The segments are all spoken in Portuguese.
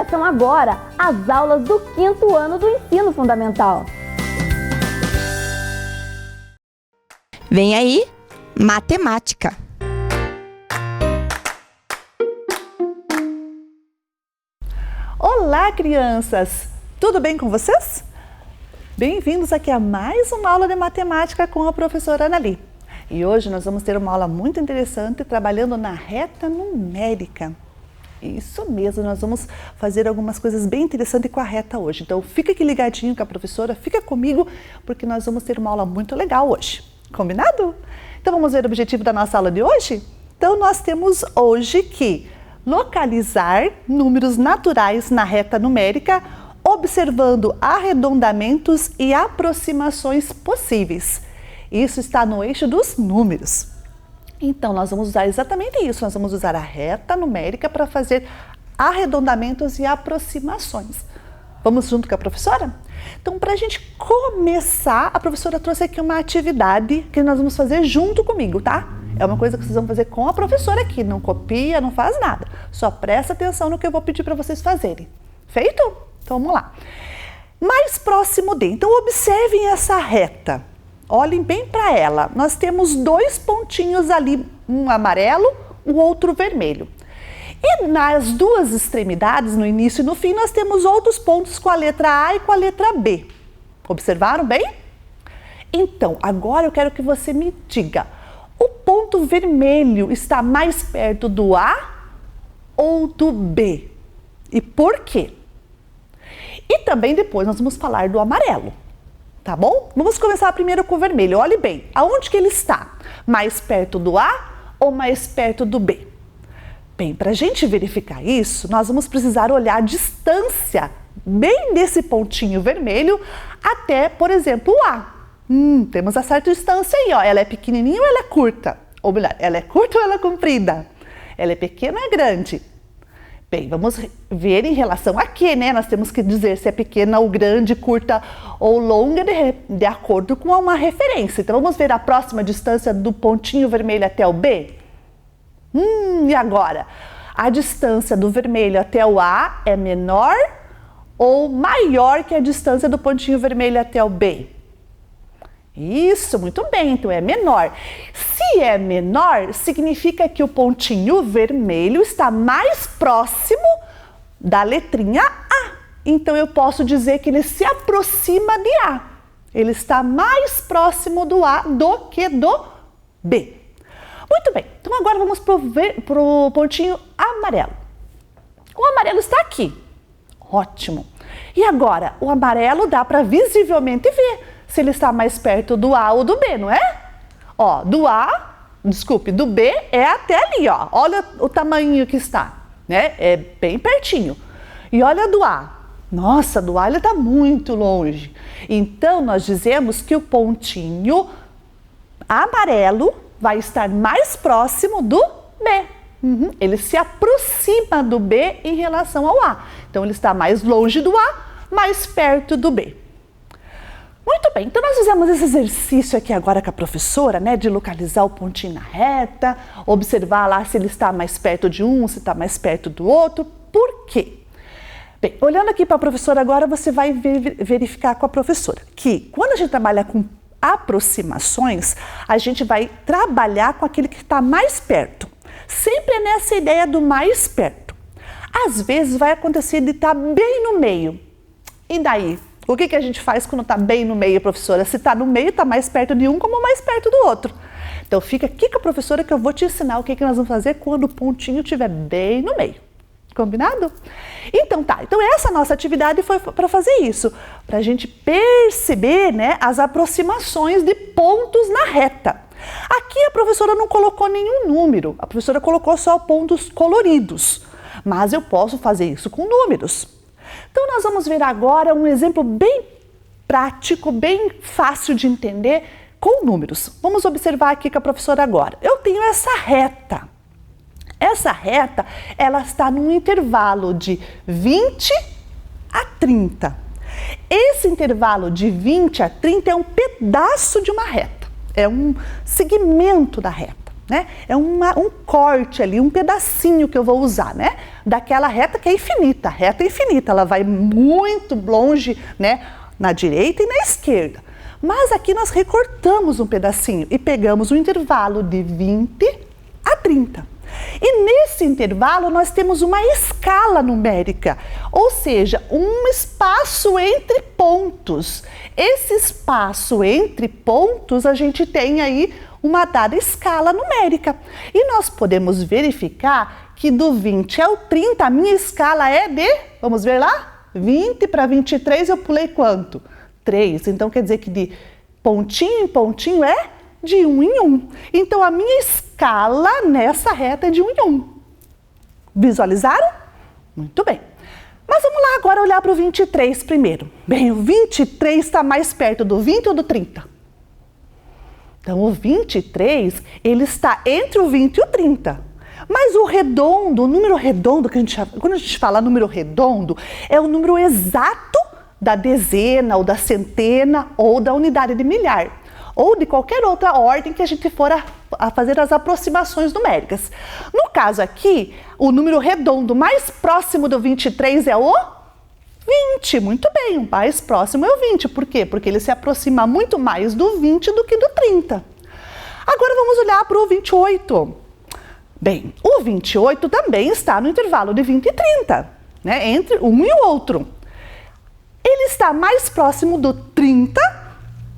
Começam agora as aulas do 5º ano do Ensino Fundamental. Vem aí, matemática. Olá, crianças! Tudo bem com vocês? Bem-vindos aqui a mais uma aula de matemática com a professora Anali. E hoje nós vamos ter uma aula muito interessante trabalhando na reta numérica. Isso mesmo, nós vamos fazer algumas coisas bem interessantes com a reta hoje. Então fica aqui ligadinho com a professora, fica comigo, porque nós vamos ter uma aula muito legal hoje. Combinado? Então vamos ver o objetivo da nossa aula de hoje? Então nós temos hoje que localizar números naturais na reta numérica, observando arredondamentos e aproximações possíveis. Isso está no eixo dos números. Então, nós vamos usar exatamente isso. Nós vamos usar a reta numérica para fazer arredondamentos e aproximações. Vamos junto com a professora? Então, para a gente começar, a professora trouxe aqui uma atividade que nós vamos fazer junto comigo, tá? É uma coisa que vocês vão fazer com a professora aqui. Não copia, não faz nada. Só presta atenção no que eu vou pedir para vocês fazerem. Feito? Então, vamos lá. Mais próximo de. Então, observem essa reta. Olhem bem para ela. Nós temos dois pontinhos ali, um amarelo, o outro vermelho. E nas duas extremidades, no início e no fim, nós temos outros pontos com a letra A e com a letra B. Observaram bem? Então, agora eu quero que você me diga, o ponto vermelho está mais perto do A ou do B? E por quê? E também depois nós vamos falar do amarelo. Tá bom? Vamos começar primeiro com o vermelho. Olhe bem, aonde que ele está? Mais perto do A ou mais perto do B? Bem, para a gente verificar isso, nós vamos precisar olhar a distância bem desse pontinho vermelho até, por exemplo, o A. Temos a certa distância aí, ó. Ela é pequenininha ou ela é curta? Ou melhor, ela é curta ou ela é comprida? Ela é pequena ou é grande? Bem, vamos ver em relação a quê, né? Nós temos que dizer se é pequena ou grande, curta ou longa, de acordo com uma referência. Então, vamos ver a próxima distância do pontinho vermelho até o B? E agora? A distância do vermelho até o A é menor ou maior que a distância do pontinho vermelho até o B? Isso, muito bem, então é menor. Se é menor, significa que o pontinho vermelho está mais próximo da letrinha A. Então eu posso dizer que ele se aproxima de A. Ele está mais próximo do A do que do B. Muito bem, então agora vamos para o pontinho amarelo. O amarelo está aqui. Ótimo. E agora, o amarelo dá para visivelmente ver se ele está mais perto do A ou do B, não é? Ó, do B é até ali, ó. Olha o tamanho que está, né? É bem pertinho. E olha do A. Nossa, do A ele está muito longe. Então, nós dizemos que o pontinho amarelo vai estar mais próximo do B. Ele se aproxima do B em relação ao A. Então, ele está mais longe do A, mais perto do B. Muito bem, então nós fizemos esse exercício aqui agora com a professora, né, de localizar o pontinho na reta, observar lá se ele está mais perto de um, se está mais perto do outro. Por quê? Bem, olhando aqui para a professora agora, você vai verificar com a professora que quando a gente trabalha com aproximações, a gente vai trabalhar com aquele que está mais perto. Sempre é nessa ideia do mais perto. Às vezes vai acontecer de estar bem no meio. E daí? O que a gente faz quando está bem no meio, professora? Se está no meio, está mais perto de um como mais perto do outro. Então, fica aqui com a professora que eu vou te ensinar o que nós vamos fazer quando o pontinho estiver bem no meio. Combinado? Então, tá. Então, essa nossa atividade foi para fazer isso. Para a gente perceber, né, as aproximações de pontos na reta. Aqui a professora não colocou nenhum número. A professora colocou só pontos coloridos. Mas eu posso fazer isso com números. Então, nós vamos ver agora um exemplo bem prático, bem fácil de entender com números. Vamos observar aqui com a professora agora. Eu tenho essa reta. Essa reta, ela está num intervalo de 20 a 30. Esse intervalo de 20 a 30 é um pedaço de uma reta. É um segmento da reta. né? É um corte ali, um pedacinho que eu vou usar, né? Daquela reta que é infinita. A reta é infinita, ela vai muito longe, né? Na direita e na esquerda. Mas aqui nós recortamos um pedacinho e pegamos um intervalo de 20 a 30. E nesse intervalo nós temos uma escala numérica, ou seja, um espaço entre pontos. Esse espaço entre pontos a gente tem aí uma dada escala numérica. E nós podemos verificar que do 20 ao 30 a minha escala é de, vamos ver lá, 20 para 23 eu pulei quanto? 3. Então quer dizer que de pontinho em pontinho é de 1 em 1. Então a minha escala nessa reta é de 1 em 1. Visualizaram? Muito bem. Mas vamos lá agora olhar para o 23 primeiro. Bem, o 23 está mais perto do 20 ou do 30? Então o 23, ele está entre o 20 e o 30. Mas o redondo, o número redondo, quando a gente fala número redondo, é o número exato da dezena, ou da centena, ou da unidade de milhar, ou de qualquer outra ordem que a gente for a fazer as aproximações numéricas. No caso aqui, o número redondo mais próximo do 23 é o 20. Muito bem, o mais próximo é o 20. Por quê? Porque ele se aproxima muito mais do 20 do que do 30. Agora vamos olhar para o 28. Bem, o 28 também está no intervalo de 20 e 30, né? Entre um e o outro. Ele está mais próximo do 30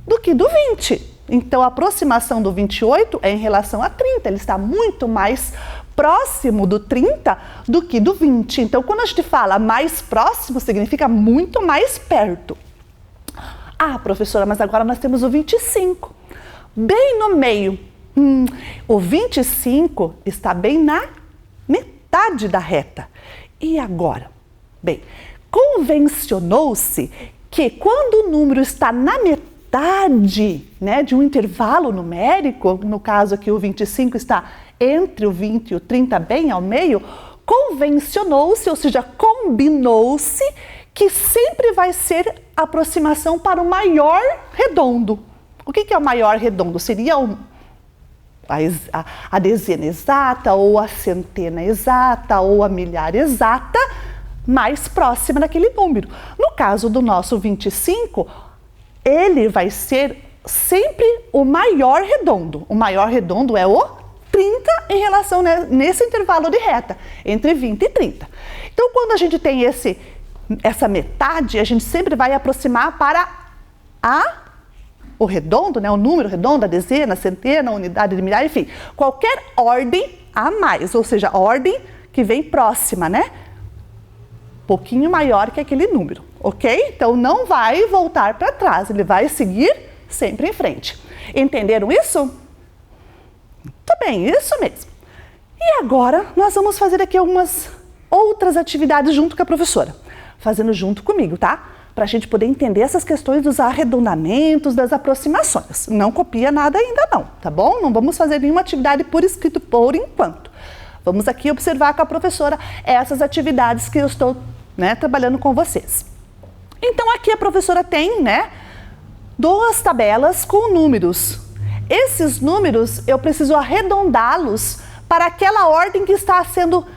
do que do 20. Então, a aproximação do 28 é em relação a 30. Ele está muito mais próximo do 30 do que do 20. Então, quando a gente fala mais próximo, significa muito mais perto. Ah, professora, mas agora nós temos o 25. Bem no meio. O 25 está bem na metade da reta. E agora? Bem, convencionou-se que quando o número está na metade, né, de um intervalo numérico, no caso aqui o 25 está entre o 20 e o 30, bem ao meio, convencionou-se, ou seja, combinou-se que sempre vai ser aproximação para o maior redondo. O que é o maior redondo? Seria a dezena exata, ou a centena exata, ou a milhar exata, mais próxima daquele número. No caso do nosso 25, ele vai ser sempre o maior redondo. O maior redondo é o 30 em relação nesse intervalo de reta, entre 20 e 30. Então, quando a gente tem essa metade, a gente sempre vai aproximar para o redondo, né, o número redondo, a dezena, a centena, a unidade de milhar, enfim, qualquer ordem a mais, ou seja, a ordem que vem próxima, né? Pouquinho maior que aquele número, ok? Então não vai voltar para trás, ele vai seguir sempre em frente. Entenderam isso? Muito bem, isso mesmo. E agora nós vamos fazer aqui algumas outras atividades junto com a professora, fazendo junto comigo, tá? Para a gente poder entender essas questões dos arredondamentos, das aproximações. Não copia nada ainda não, tá bom? Não vamos fazer nenhuma atividade por escrito por enquanto. Vamos aqui observar com a professora essas atividades que eu estou, né, trabalhando com vocês. Então aqui a professora tem, né, 2 tabelas com números. Esses números eu preciso arredondá-los para aquela ordem que está sendo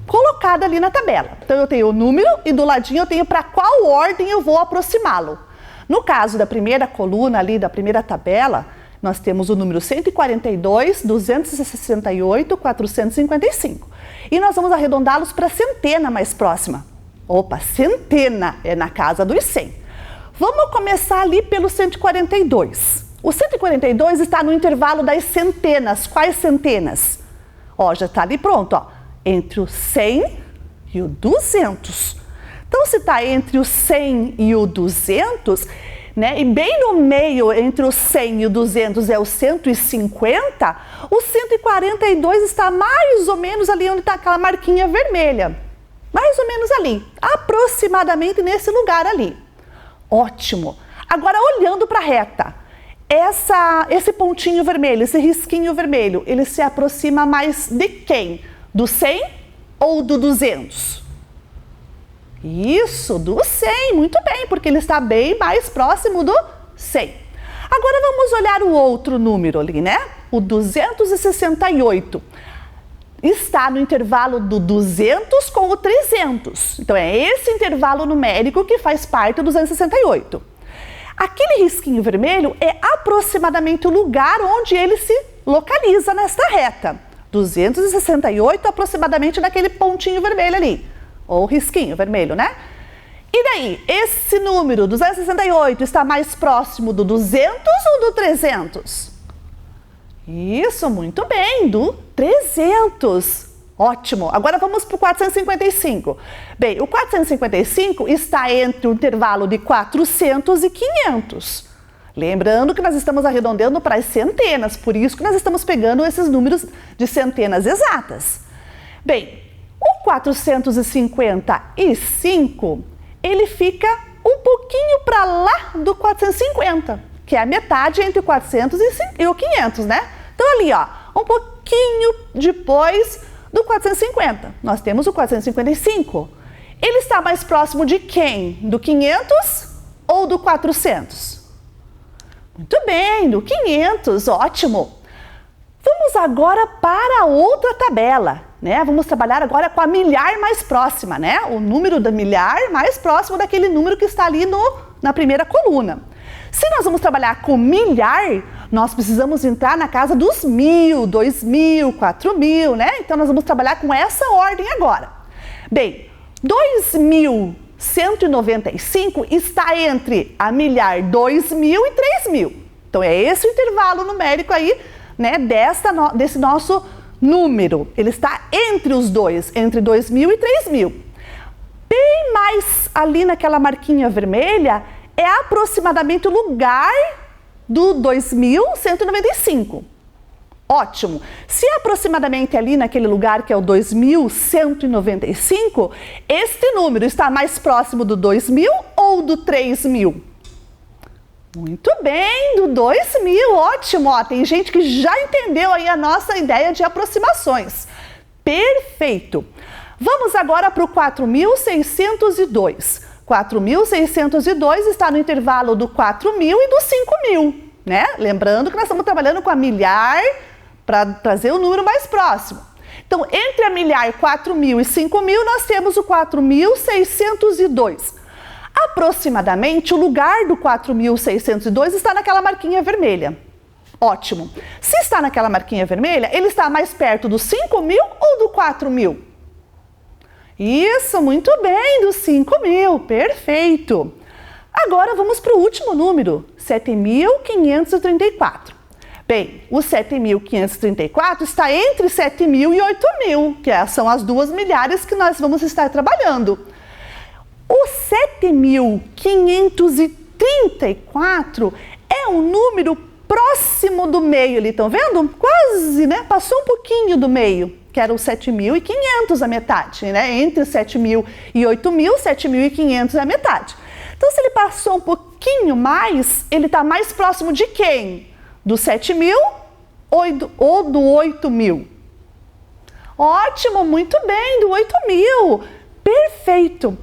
colocada ali na tabela. Então eu tenho o número e do ladinho eu tenho para qual ordem eu vou aproximá-lo. No caso da primeira coluna ali, da primeira tabela, nós temos o número 142, 268, 455. E nós vamos arredondá-los para a centena mais próxima. Opa, centena é na casa dos 100. Vamos começar ali pelo 142. O 142 está no intervalo das centenas. Quais centenas? Ó, já está ali pronto, ó. Entre o 100 e o 200. Então, se está entre o 100 e o 200, né, e bem no meio entre o 100 e o 200 é o 150, o 142 está mais ou menos ali onde está aquela marquinha vermelha. Mais ou menos ali, aproximadamente nesse lugar ali. Ótimo! Agora, olhando para a reta, esse pontinho vermelho, esse risquinho vermelho, ele se aproxima mais de quem? Do 100 ou do 200? Isso, do 100, muito bem, porque ele está bem mais próximo do 100. Agora vamos olhar o outro número ali, né? O 268 está no intervalo do 200 com o 300. Então, é esse intervalo numérico que faz parte do 268. Aquele risquinho vermelho é aproximadamente o lugar onde ele se localiza nesta reta. 268 aproximadamente naquele pontinho vermelho ali, ou risquinho vermelho, né? E daí, esse número, 268, está mais próximo do 200 ou do 300? Isso, muito bem, do 300. Ótimo. Agora vamos para o 455. Bem, o 455 está entre o intervalo de 400 e 500. Lembrando que nós estamos arredondando para as centenas, por isso que nós estamos pegando esses números de centenas exatas. Bem, o 455, ele fica um pouquinho para lá do 450, que é a metade entre o 400 e o 500, né? Então ali, ó, um pouquinho depois do 450, nós temos o 455. Ele está mais próximo de quem? Do 500 ou do 400? Muito bem, do 500, ótimo. Vamos agora para outra tabela, né? Vamos trabalhar agora com a milhar mais próxima, né? O número da milhar mais próximo daquele número que está ali na primeira coluna. Se nós vamos trabalhar com milhar, nós precisamos entrar na casa dos 1.000, 2.000, 4.000, né? Então, nós vamos trabalhar com essa ordem agora. Bem, 2.195 está entre a milhar 2.000 e 3.000. Então, é esse o intervalo numérico aí, né, desse nosso número. Ele está entre os dois, entre 2.000 e 3.000. Bem mais ali naquela marquinha vermelha, é aproximadamente o lugar do 2.195. Ótimo! Se aproximadamente ali naquele lugar que é o 2.195, este número está mais próximo do 2.000 ou do 3.000? Muito bem, do 2.000, ótimo! Ó, tem gente que já entendeu aí a nossa ideia de aproximações. Perfeito! Vamos agora para o 4.602. 4.602 está no intervalo do 4.000 e do 5.000, né? Lembrando que nós estamos trabalhando com a milhar para trazer o número mais próximo. Então, entre a milhar 4.000 e 5.000, nós temos o 4.602. Aproximadamente, o lugar do 4.602 está naquela marquinha vermelha. Ótimo. Se está naquela marquinha vermelha, ele está mais perto do 5.000 ou do 4.000? Isso, muito bem, dos 5.000, perfeito. Agora vamos para o último número, 7.534. Bem, o 7.534 está entre 7.000 e 8.000, que são as duas milhares que nós vamos estar trabalhando. O 7.534 é um número próximo do meio ali, estão vendo? Quase, né? Passou um pouquinho do meio, que era o 7.500 a metade, né? Entre 7.000 e 8.000, 7.500 é a metade. Então, se ele passou um pouquinho mais, ele está mais próximo de quem? Do 7.000 ou do 8.000? Ótimo, muito bem, do 8.000. Perfeito.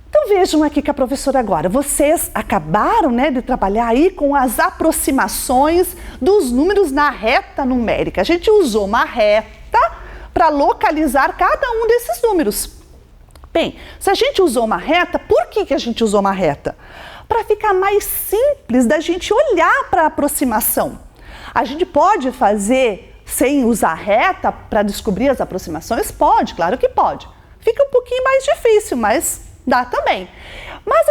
Então, vejam aqui com a professora agora. Vocês acabaram, né, de trabalhar aí com as aproximações dos números na reta numérica. A gente usou uma reta para localizar cada um desses números. Bem, se a gente usou uma reta, por que a gente usou uma reta? Para ficar mais simples da gente olhar para a aproximação. A gente pode fazer sem usar reta para descobrir as aproximações? Pode, claro que pode. Fica um pouquinho mais difícil, mas dá também. Mas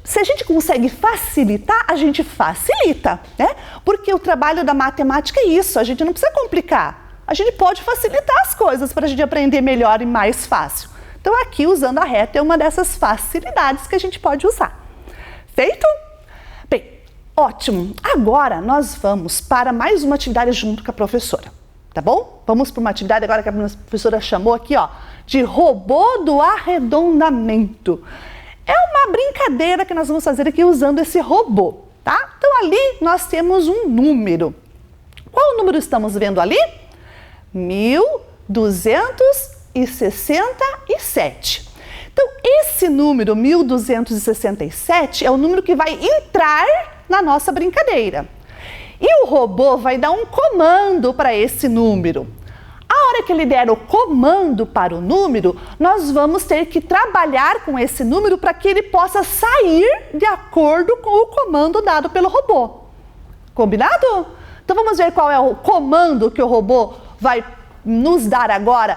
se a gente consegue facilitar, a gente facilita, né? Porque o trabalho da matemática é isso, a gente não precisa complicar. A gente pode facilitar as coisas para a gente aprender melhor e mais fácil. Então aqui, usando a reta, é uma dessas facilidades que a gente pode usar. Feito? Bem, ótimo. Agora nós vamos para mais uma atividade junto com a professora, tá bom? Vamos para uma atividade agora que a professora chamou aqui, ó, de robô do arredondamento. É uma brincadeira que nós vamos fazer aqui usando esse robô, tá? Então ali nós temos um número. Qual número estamos vendo ali? 1267. Então, esse número 1267 é o número que vai entrar na nossa brincadeira. E o robô vai dar um comando para esse número. A hora que ele der o comando para o número, nós vamos ter que trabalhar com esse número para que ele possa sair de acordo com o comando dado pelo robô. Combinado? Então vamos ver qual é o comando que o robô vai nos dar agora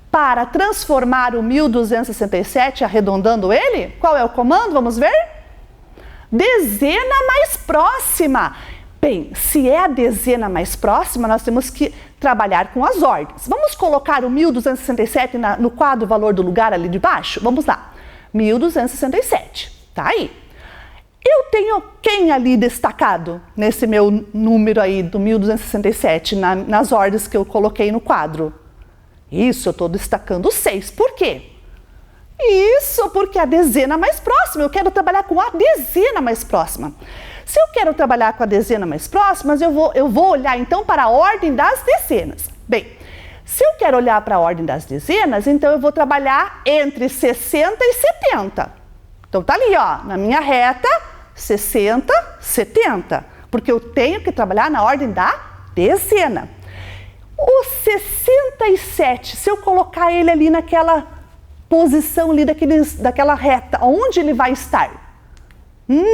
para transformar o 1267, arredondando ele? Qual é o comando? Vamos ver? Dezena mais próxima. Bem, se é a dezena mais próxima, nós temos que trabalhar com as ordens. Vamos colocar o 1267 no quadro valor do lugar ali de baixo? Vamos lá. 1267, tá aí. Eu tenho quem ali destacado nesse meu número aí do 1267, nas ordens que eu coloquei no quadro? Isso, eu estou destacando o 6. Por quê? Isso, porque é a dezena mais próxima. Eu quero trabalhar com a dezena mais próxima. Se eu quero trabalhar com a dezena mais próxima, eu vou olhar então para a ordem das dezenas. Bem, se eu quero olhar para a ordem das dezenas, então eu vou trabalhar entre 60 e 70. Então tá ali, ó, na minha reta, 60, 70, porque eu tenho que trabalhar na ordem da dezena. O 67, se eu colocar ele ali naquela posição ali daquela reta, onde ele vai estar?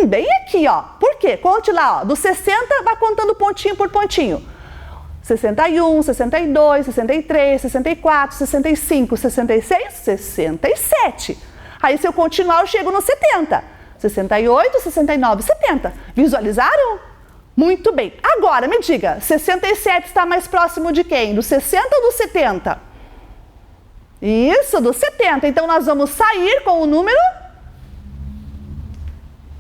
Bem aqui, ó. Por quê? Conte lá, ó. Do 60, vai contando pontinho por pontinho. 61, 62, 63, 64, 65, 66, 67. Aí, se eu continuar, eu chego no 70. 68, 69, 70. Visualizaram? Muito bem. Agora, me diga, 67 está mais próximo de quem? Do 60 ou do 70? Isso, do 70. Então, nós vamos sair com o número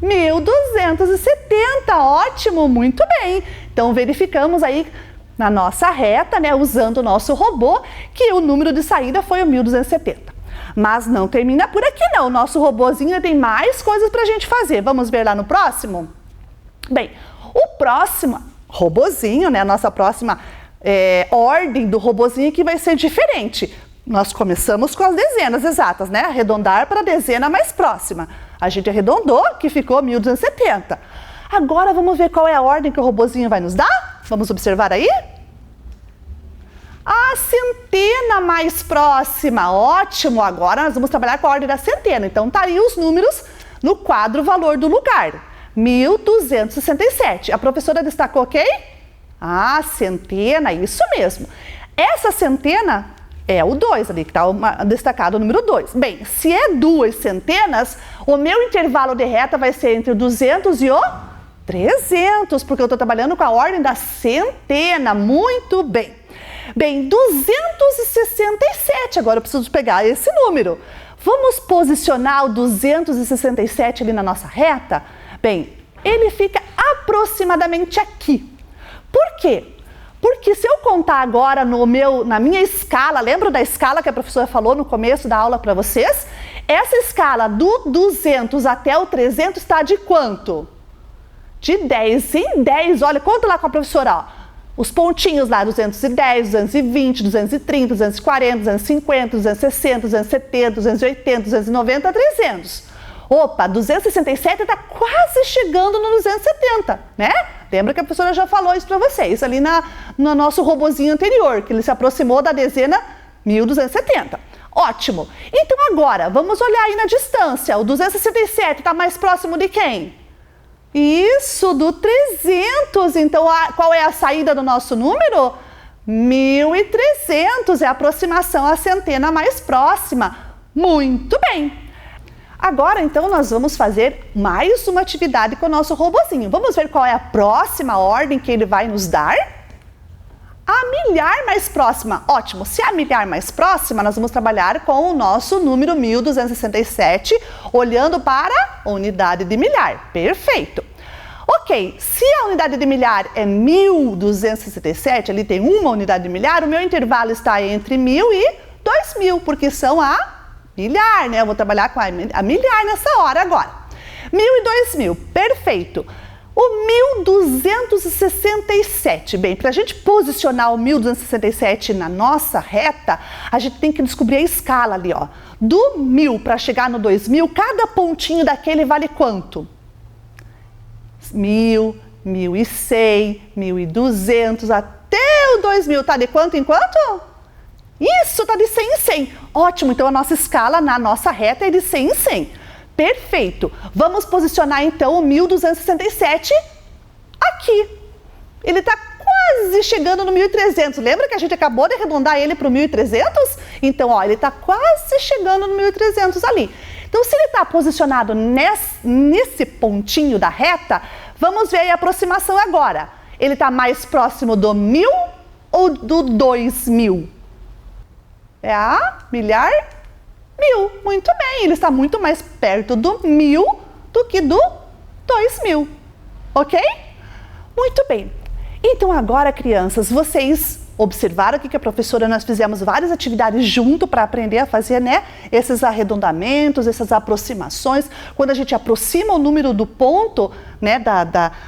1270, ótimo, muito bem. Então, verificamos aí na nossa reta, né, usando o nosso robô, que o número de saída foi o 1270. Mas não termina por aqui não, o nosso robozinho tem mais coisas para a gente fazer. Vamos ver lá no próximo? Bem, o próximo robozinho, né, a nossa próxima ordem do robozinho que vai ser diferente. Nós começamos com as dezenas exatas, né? Arredondar para a dezena mais próxima. A gente arredondou, que ficou 1270. Agora vamos ver qual é a ordem que o robozinho vai nos dar? Vamos observar aí? A centena mais próxima. Ótimo! Agora nós vamos trabalhar com a ordem da centena. Então tá aí os números no quadro valor do lugar. 1267. A professora destacou quem? Ah, centena, isso mesmo. Essa centena é o 2 ali, que está destacado o número 2. Bem, se é 2 centenas, o meu intervalo de reta vai ser entre o 200 e o 300, porque eu estou trabalhando com a ordem da centena. Muito bem. Bem, 267, agora eu preciso pegar esse número. Vamos posicionar o 267 ali na nossa reta? Bem, ele fica aproximadamente aqui. Por quê? Porque se eu contar agora na minha escala, lembra da escala que a professora falou no começo da aula para vocês? Essa escala do 200 até o 300 está de quanto? De 10 em 10. Olha, conta lá com a professora, ó. Os pontinhos lá, 210, 220, 230, 240, 250, 260, 270, 280, 290, 300. Opa, 267 está quase chegando no 270, né? Lembra que a professora já falou isso para vocês, ali no nosso robozinho anterior, que ele se aproximou da dezena 1270. Ótimo! Então agora, vamos olhar aí na distância. O 267 está mais próximo de quem? Isso, do 300. Então, qual é a saída do nosso número? 1300, é a aproximação à centena mais próxima. Muito bem! Agora, então, nós vamos fazer mais uma atividade com o nosso robozinho. Vamos ver qual é a próxima ordem que ele vai nos dar? A milhar mais próxima. Ótimo! Se é a milhar mais próxima, nós vamos trabalhar com o nosso número 1267, olhando para a unidade de milhar. Perfeito! Ok, se a unidade de milhar é 1267, ali tem uma unidade de milhar, o meu intervalo está entre 1000 e 2000, porque são a milhar, né? Eu vou trabalhar com a milhar nessa hora agora. 1000 e 2000, perfeito. O 1267, bem, para a gente posicionar o 1267 na nossa reta, a gente tem que descobrir a escala ali, ó. Do 1000 para chegar no 2000, cada pontinho daquele vale quanto? 1000, 1.100, 1.200, até o 2.000. Tá de quanto em quanto? Isso, tá de 100 em 100. Ótimo, então a nossa escala na nossa reta é de 100 em 100. Perfeito. Vamos posicionar então o 1.267 aqui. Ele está quase chegando no 1.300. Lembra que a gente acabou de arredondar ele para o 1.300? Então, ó, ele está quase chegando no 1.300 ali. Então, se ele está posicionado nesse pontinho da reta, vamos ver a aproximação agora. Ele está mais próximo do 1.000 ou do 2.000? É a milhar? 1.000. Muito bem, ele está muito mais perto do 1.000 do que do 2.000. Ok? Muito bem. Então agora, crianças, vocês observaram aqui que a professora, nós fizemos várias atividades junto para aprender a fazer, né, esses arredondamentos, essas aproximações. Quando a gente aproxima o número do ponto, né,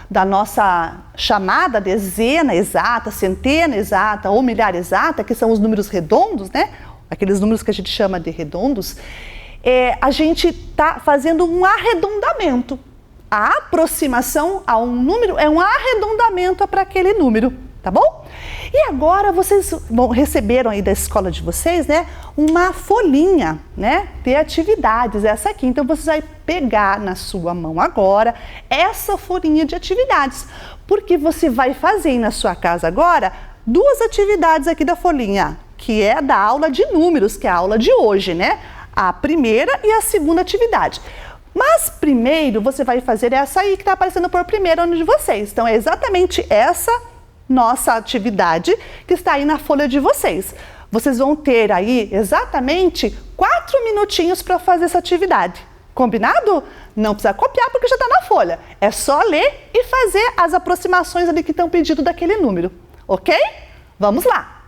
da nossa chamada dezena exata, centena exata ou milhar exata, que são os números redondos, né, aqueles números que a gente chama de redondos, a gente está fazendo um arredondamento. A aproximação a um número é um arredondamento para aquele número, tá bom? E agora vocês receberam aí da escola de vocês, né, uma folhinha, né, de atividades, essa aqui. Então você vai pegar na sua mão agora essa folhinha de atividades, porque você vai fazer aí na sua casa agora duas atividades aqui da folhinha, que é da aula de números, que é a aula de hoje, né? A primeira e a segunda atividade. Mas primeiro você vai fazer essa aí que está aparecendo por primeiro onde de vocês. Então é exatamente essa nossa atividade que está aí na folha de vocês. Vocês vão ter aí exatamente 4 minutinhos para fazer essa atividade. Combinado? Não precisa copiar porque já está na folha. É só ler e fazer as aproximações ali que estão pedindo daquele número. Ok? Vamos lá!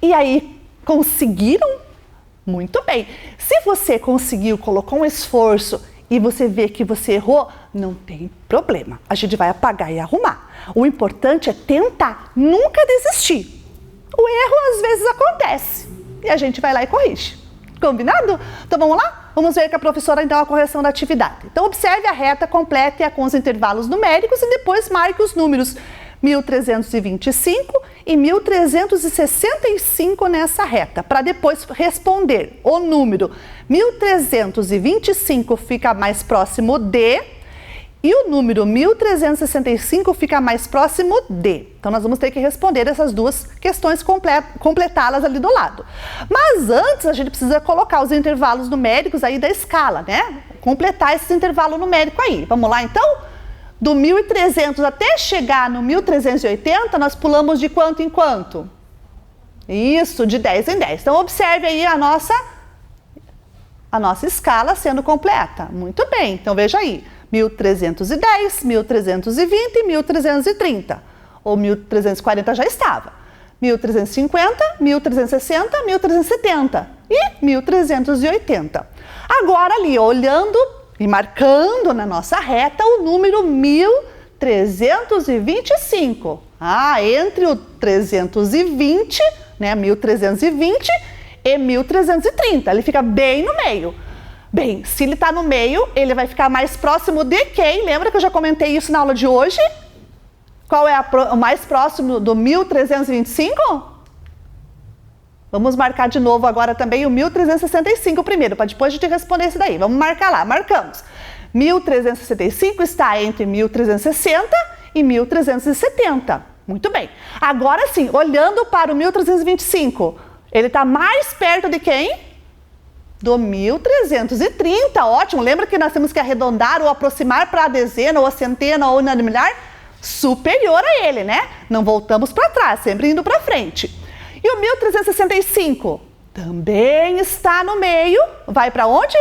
E aí, conseguiram? Muito bem. Se você conseguiu, colocou um esforço e você vê que você errou, não tem problema. A gente vai apagar e arrumar. O importante é tentar, nunca desistir. O erro às vezes acontece e a gente vai lá e corrige. Combinado? Então vamos lá? Vamos ver com a professora então a correção da atividade. Então observe a reta completa e com os intervalos numéricos e depois marque os números 1325 e 1365 nessa reta, para depois responder o número 1325 fica mais próximo de e o número 1365 fica mais próximo de. Então nós vamos ter que responder essas duas questões, completá-las ali do lado. Mas antes a gente precisa colocar os intervalos numéricos aí da escala, né? Completar esse intervalo numérico aí. Vamos lá então? Do 1300 até chegar no 1380, nós pulamos de quanto em quanto? Isso, de 10 em 10. Então, observe aí a nossa escala sendo completa. Muito bem, então veja aí. 1310, 1320 e 1330. Ou 1340 já estava. 1350, 1360, 1370 e 1380. Agora ali, olhando e marcando na nossa reta o número 1325. Entre o 320, né, 1320 e 1330. Ele fica bem no meio. Bem, se ele está no meio, ele vai ficar mais próximo de quem? Lembra que eu já comentei isso na aula de hoje? Qual é o mais próximo do 1325? Vamos marcar de novo agora também o 1365 primeiro, para depois a gente responder isso daí. Vamos marcar lá, marcamos. 1365 está entre 1360 e 1370. Muito bem. Agora sim, olhando para o 1325, ele está mais perto de quem? Do 1330, ótimo. Lembra que nós temos que arredondar ou aproximar para a dezena ou a centena ou unanimidade? Superior a ele, né? Não voltamos para trás, sempre indo para frente. E o 1365 também está no meio. Vai para onde?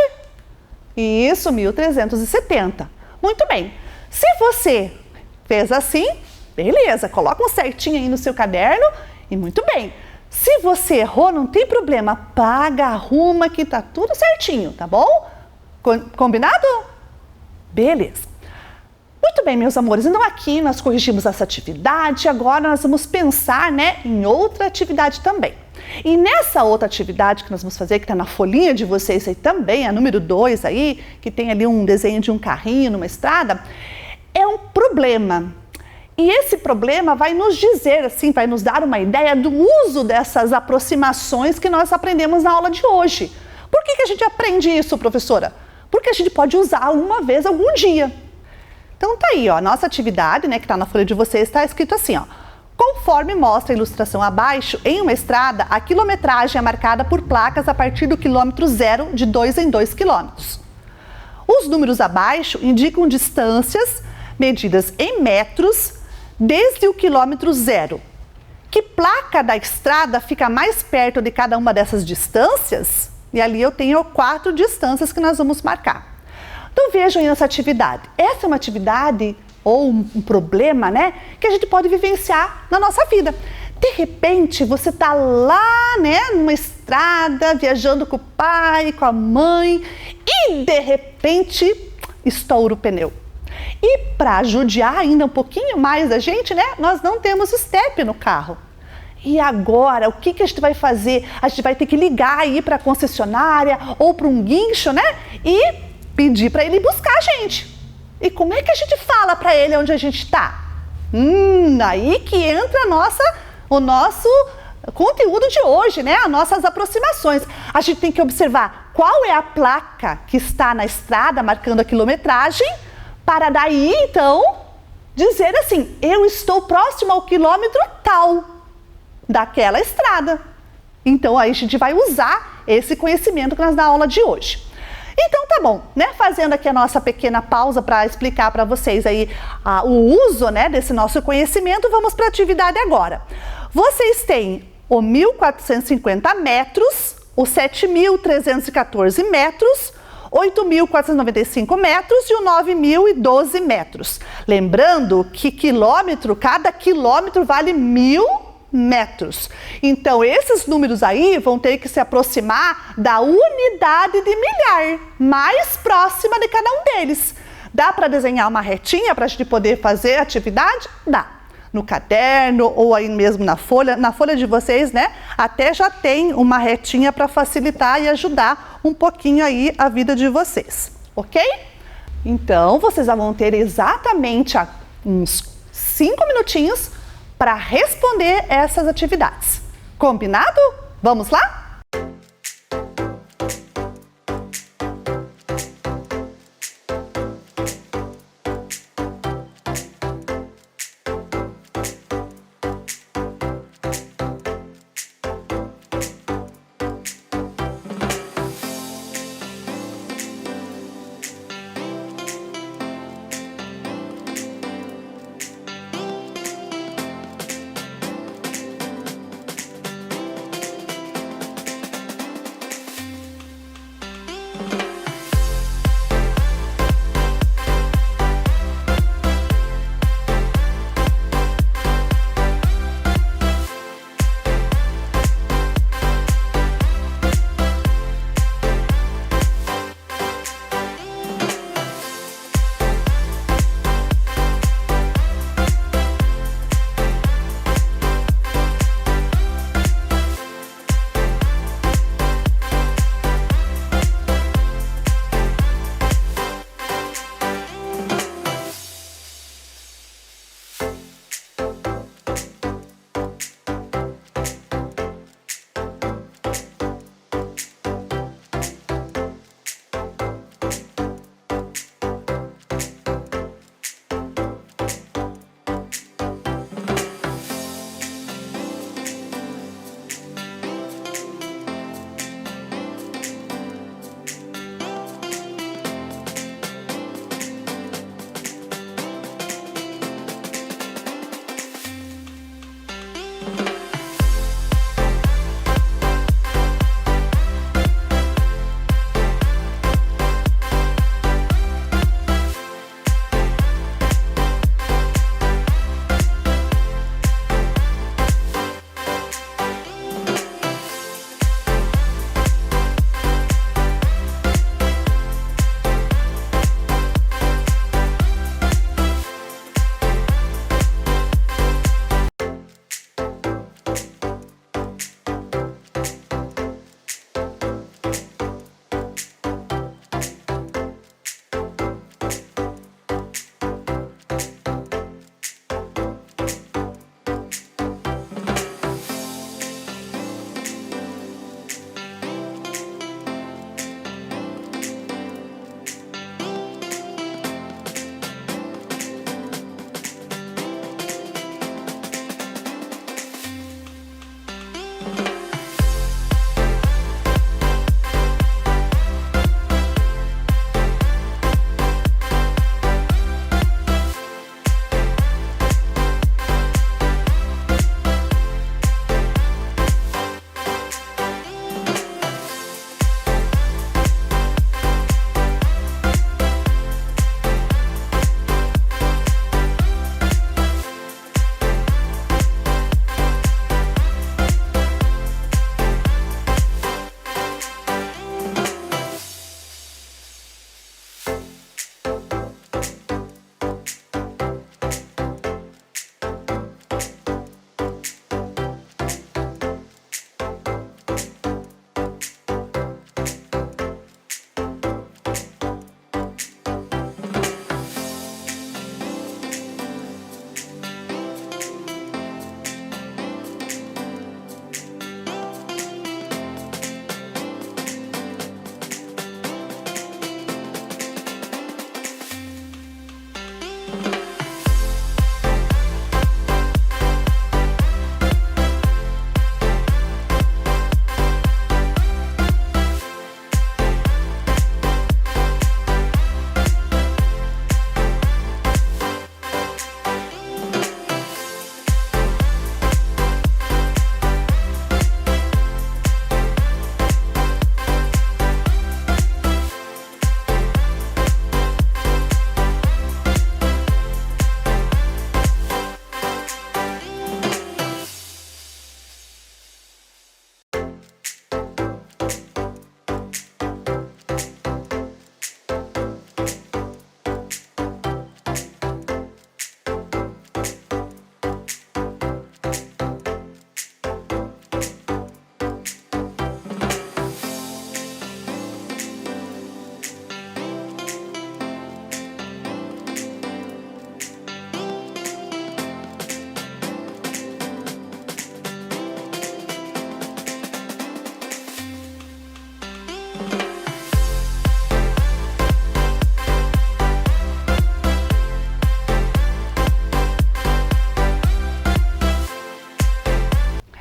Isso, 1370. Muito bem. Se você fez assim, beleza, coloca um certinho aí no seu caderno e muito bem. Se você errou, não tem problema, apaga, arruma que tá tudo certinho, tá bom? Combinado? Beleza. Muito bem, meus amores, então aqui nós corrigimos essa atividade, agora nós vamos pensar, né, em outra atividade também. E nessa outra atividade que nós vamos fazer, que está na folhinha de vocês aí também, a número 2 aí, que tem ali um desenho de um carrinho numa estrada, é um problema. E esse problema vai nos dizer, assim, vai nos dar uma ideia do uso dessas aproximações que nós aprendemos na aula de hoje. Por que a gente aprende isso, professora? Porque a gente pode usar uma vez, algum dia. Então tá aí, ó, a nossa atividade, né, que está na folha de vocês, está escrito assim, ó. Conforme mostra a ilustração abaixo, em uma estrada, a quilometragem é marcada por placas a partir do quilômetro zero de 2 em 2 quilômetros. Os números abaixo indicam distâncias medidas em metros desde o quilômetro zero. Que placa da estrada fica mais perto de cada uma dessas distâncias? E ali eu tenho 4 distâncias que nós vamos marcar. Então vejam aí essa atividade. Essa é uma atividade ou um problema, né, que a gente pode vivenciar na nossa vida. De repente você está lá, né, numa estrada, viajando com o pai, com a mãe e de repente estoura o pneu. E para judiar ainda um pouquinho mais da gente, né, nós não temos step no carro. E agora, o que a gente vai fazer? A gente vai ter que ligar aí para a concessionária ou para um guincho, né, e pedir para ele buscar a gente. E como é que a gente fala para ele onde a gente está? Aí que entra o nosso conteúdo de hoje, né? As nossas aproximações. A gente tem que observar qual é a placa que está na estrada marcando a quilometragem, para daí, então, dizer assim, eu estou próximo ao quilômetro tal daquela estrada. Então, aí a gente vai usar esse conhecimento que nós na aula de hoje. Então tá bom, né? Fazendo aqui a nossa pequena pausa para explicar para vocês aí o uso, né, desse nosso conhecimento, vamos para a atividade agora. Vocês têm o 1.450 metros, o 7.314 metros, 8.495 metros e o 9.012 metros. Lembrando que cada quilômetro vale 1.000 metros. Então, esses números aí vão ter que se aproximar da unidade de milhar, mais próxima de cada um deles. Dá para desenhar uma retinha para a gente poder fazer a atividade? Dá. No caderno ou aí mesmo na folha de vocês, né? Até já tem uma retinha para facilitar e ajudar um pouquinho aí a vida de vocês, ok? Então, vocês vão ter exatamente uns 5 minutinhos para responder essas atividades. Combinado? Vamos lá?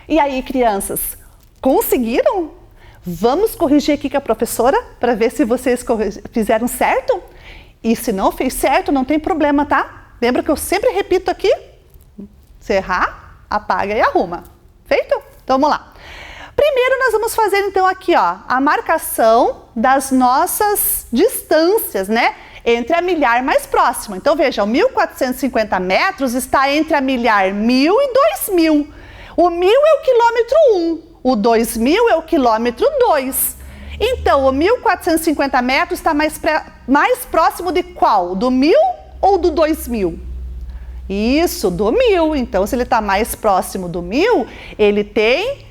E aí, crianças, conseguiram? Vamos corrigir aqui com a professora para ver se vocês fizeram certo? E se não fez certo, não tem problema, tá? Lembra que eu sempre repito aqui? Se errar, apaga e arruma. Feito? Então vamos lá. Primeiro nós vamos fazer então aqui, ó, a marcação das nossas distâncias, né? Entre a milhar mais próxima. Então veja, o 1.450 metros está entre a milhar 1.000 e 2.000. O 1.000 é o quilômetro 1, o 2.000 é o quilômetro 2. Então, o 1.450 metros está mais próximo de qual? Do 1.000 ou do 2.000? Isso, do 1.000. Então, se ele está mais próximo do 1.000, ele tem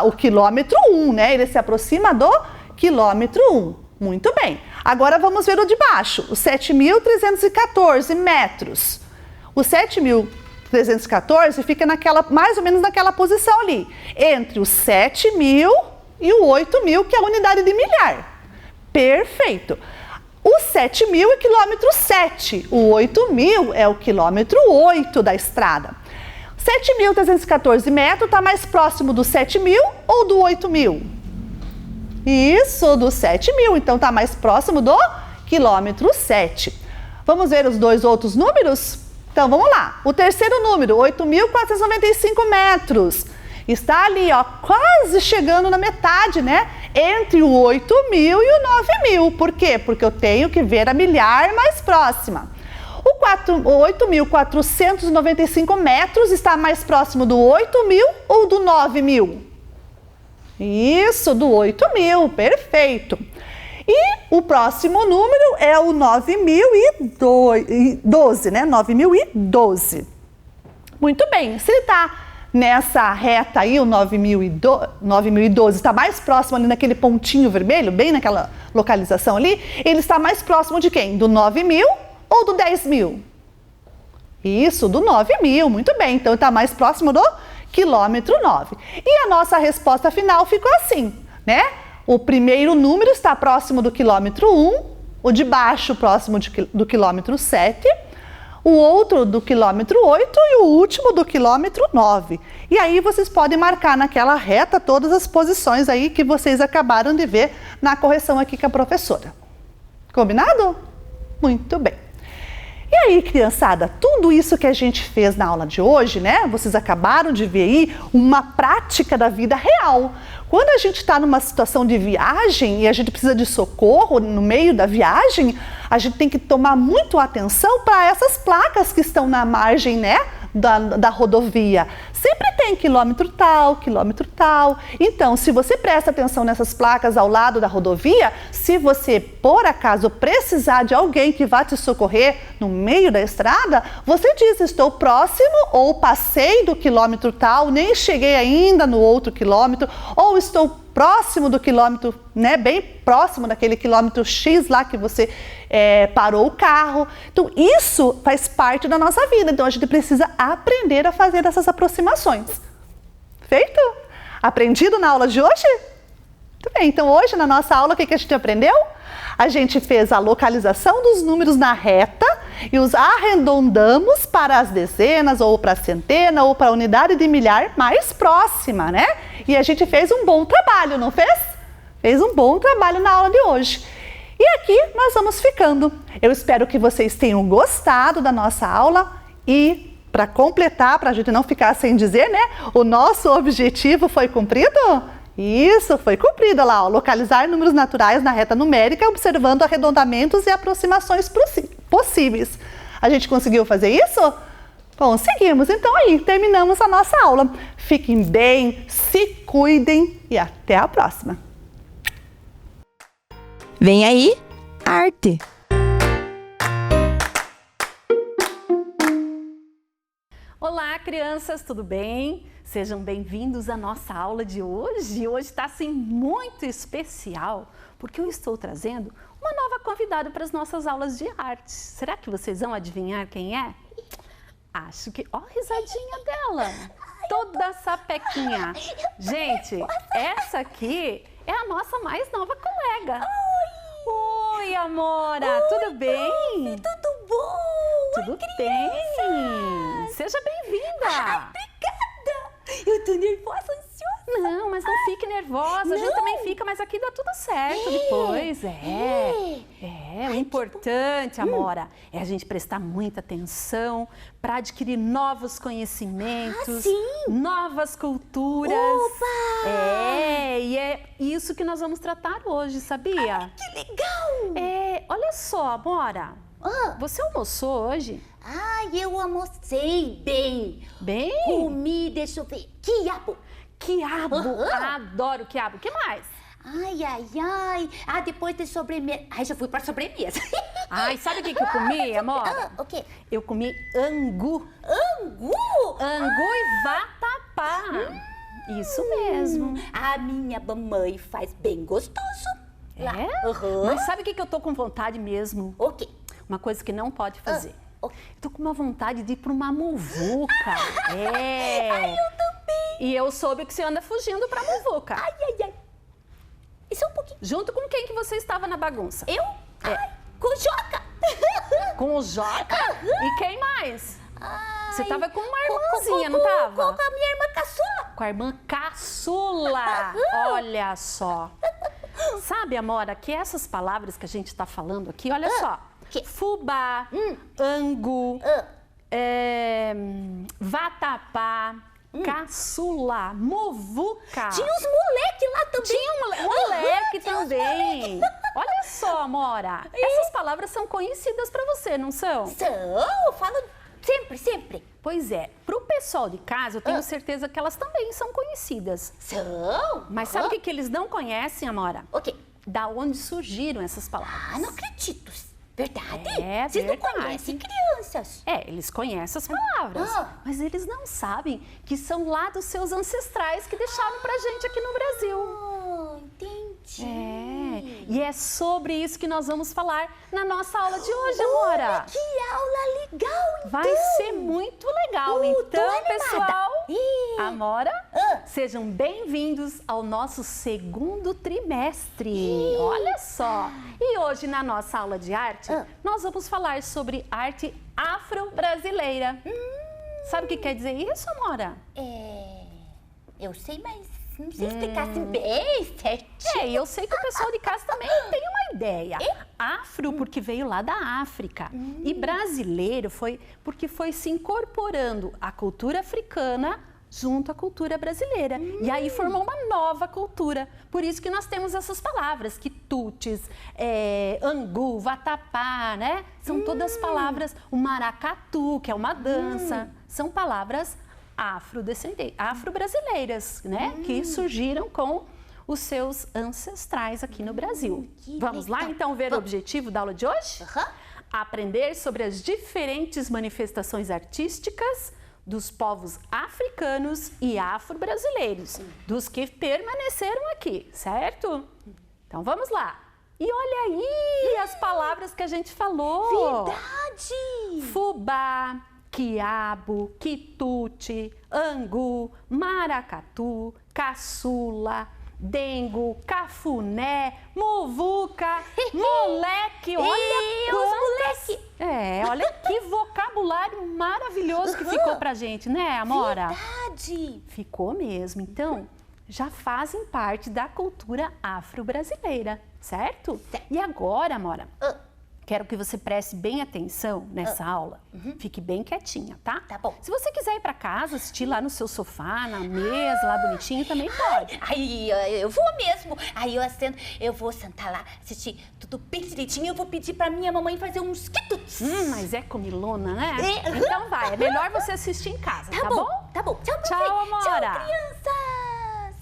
o quilômetro 1, né? Ele se aproxima do quilômetro 1. Muito bem. Agora, vamos ver o de baixo, os 7.314 metros. O 7.314 fica mais ou menos naquela posição ali, entre os 7.000 e o 8.000, que é a unidade de milhar. Perfeito. O 7.000 é o quilômetro 7, o 8.000 é o quilômetro 8 da estrada. 7.314 metros está mais próximo do 7.000 ou do 8.000? Isso, do 7.000, então está mais próximo do quilômetro 7. Vamos ver os dois outros números? Então, vamos lá. O terceiro número, 8.495 metros. Está ali, ó, quase chegando na metade, né? Entre o 8.000 e o 9.000. Por quê? Porque eu tenho que ver a milhar mais próxima. O 8.495 metros está mais próximo do 8.000 ou do 9.000? Isso, do 8.000, perfeito. E o próximo número é o 9.012, né? 9.012. Muito bem, se ele está nessa reta aí, o 9.012, está mais próximo ali naquele pontinho vermelho, bem naquela localização ali, ele está mais próximo de quem? Do 9.000 ou do 10.000? Isso, do 9.000, muito bem. Então, está mais próximo do quilômetro 9. E a nossa resposta final ficou assim, né? O primeiro número está próximo do quilômetro 1, o de baixo próximo do quilômetro 7, o outro do quilômetro 8 e o último do quilômetro 9. E aí vocês podem marcar naquela reta todas as posições aí que vocês acabaram de ver na correção aqui com a professora. Combinado? Muito bem. E aí, criançada, tudo isso que a gente fez na aula de hoje, né? Vocês acabaram de ver aí uma prática da vida real. Quando a gente está numa situação de viagem e a gente precisa de socorro no meio da viagem, a gente tem que tomar muito atenção para essas placas que estão na margem, né, da rodovia. Sempre tem quilômetro tal, quilômetro tal. Então, se você presta atenção nessas placas ao lado da rodovia, se você, por acaso, precisar de alguém que vá te socorrer no meio da estrada, você diz, estou próximo, ou passei do quilômetro tal, nem cheguei ainda no outro quilômetro, ou estou próximo do quilômetro, né, bem próximo daquele quilômetro X lá que você parou o carro. Então, isso faz parte da nossa vida. Então, a gente precisa aprender a fazer essas aproximações. Feito? Aprendido na aula de hoje? Muito bem. Então, hoje, na nossa aula, o que a gente aprendeu? A gente fez a localização dos números na reta e os arredondamos para as dezenas, ou para a centena, ou para a unidade de milhar mais próxima, né? E a gente fez um bom trabalho, não fez? Fez um bom trabalho na aula de hoje. E aqui nós vamos ficando. Eu espero que vocês tenham gostado da nossa aula e, para completar, para a gente não ficar sem dizer, né? O nosso objetivo foi cumprido? Isso, foi cumprido lá, ó, localizar números naturais na reta numérica, observando arredondamentos e aproximações possíveis. A gente conseguiu fazer isso? Bom, seguimos. Então aí, terminamos a nossa aula. Fiquem bem, se cuidem e até a próxima. Vem aí, arte! Olá, crianças, tudo bem? Sejam bem-vindos à nossa aula de hoje. Hoje está assim muito especial, porque eu estou trazendo uma nova convidada para as nossas aulas de arte. Será que vocês vão adivinhar quem é? Acho que... Ó a risadinha dela! Toda sapequinha. Gente, essa aqui é a nossa mais nova colega. Oi, Amora! Tudo bem? Tudo bom? Tudo bem? Seja bem-vinda! Obrigada! Eu tô nervosa, ansiosa. Não, mas não fique nervosa. A gente também fica, mas aqui dá tudo certo depois. O importante, Amora, é a gente prestar muita atenção para adquirir novos conhecimentos, novas culturas. Opa! E é isso que nós vamos tratar hoje, sabia? Que legal! Olha só, Amora. Você almoçou hoje? Eu almocei bem. Bem? Comi, deixa eu ver, quiabo. Quiabo. Adoro quiabo. O que mais? Depois de sobremesa. Já fui pra sobremesa. Sabe o que eu comi, amor? O quê? Eu comi angu. Angu? Angu e vatapá. Isso mesmo. A minha mamãe faz bem gostoso. Lá. Mas sabe o que eu tô com vontade mesmo? O quê? Uma coisa que não pode fazer. Eu tô com uma vontade de ir pra uma muvuca. Eu também. E eu soube que você anda fugindo pra muvuca. Isso é um pouquinho. Junto com quem que você estava na bagunça? Eu? Com o Joca. Com o Joca? E quem mais? Você tava com uma irmãzinha, não tava? Com a minha irmã caçula. Com a irmã caçula. Olha só. Sabe, Amora, que essas palavras que a gente está falando aqui, olha só. Fubá, angu, vatapá, caçula, muvuca. Tinha uns moleque lá também. Tinha um moleque também. Olha só, Amora. Essas palavras são conhecidas para você, não são? Eu falo sempre. Pois é. Para o pessoal de casa, eu tenho certeza que elas também são conhecidas. Mas sabe o que eles não conhecem, Amora? O quê? Da onde surgiram essas palavras. Não acredito. Verdade? verdade. Vocês não conhecem crianças. Eles conhecem as palavras, mas eles não sabem que são lá dos seus ancestrais que deixaram pra gente aqui no Brasil. Entendi. E é sobre isso que nós vamos falar na nossa aula de hoje, Amora. Que aula legal, então. Vai ser muito legal. Então, pessoal, Amora, sejam bem-vindos ao nosso segundo trimestre. Olha só. E hoje, na nossa aula de arte, nós vamos falar sobre arte afro-brasileira. Sabe o que quer dizer isso, Amora? Eu sei, mas não sei explicar assim bem certinho. E eu sei que o pessoal de casa também tem uma ideia. Afro, porque veio lá da África. E brasileiro foi porque foi se incorporando à cultura africana junto à cultura brasileira. E aí formou uma nova cultura. Por isso que nós temos essas palavras, quitutes, angu, vatapá, né? São todas palavras, o maracatu, que é uma dança, são palavras afro-brasileiras, né? Que surgiram com os seus ancestrais aqui no Brasil. Vamos lá, então, ver o objetivo da aula de hoje? Aprender sobre as diferentes manifestações artísticas dos povos africanos e afro-brasileiros, dos que permaneceram aqui, certo? Então, vamos lá. E olha aí as palavras que a gente falou. Verdade! Fubá, quiabo, quitute, angu, maracatu, caçula, dengo, cafuné, muvuca, moleque, olha quantas... olha que vocabulário maravilhoso que ficou pra gente, né, Amora? Verdade! Ficou mesmo. Então, já fazem parte da cultura afro-brasileira, certo? E agora, Amora, quero que você preste bem atenção nessa aula. Fique bem quietinha, tá? Tá bom. Se você quiser ir para casa, assistir lá no seu sofá, na mesa, lá bonitinho, também pode. Aí eu vou mesmo. Aí eu vou sentar lá, assistir tudo bem direitinho. Eu vou pedir pra minha mamãe fazer uns quitutes. Mas é comilona, né? Então vai, é melhor você assistir em casa, tá bom? Tá bom. Tchau, Tchau, mamãe. Amora. Tchau, crianças.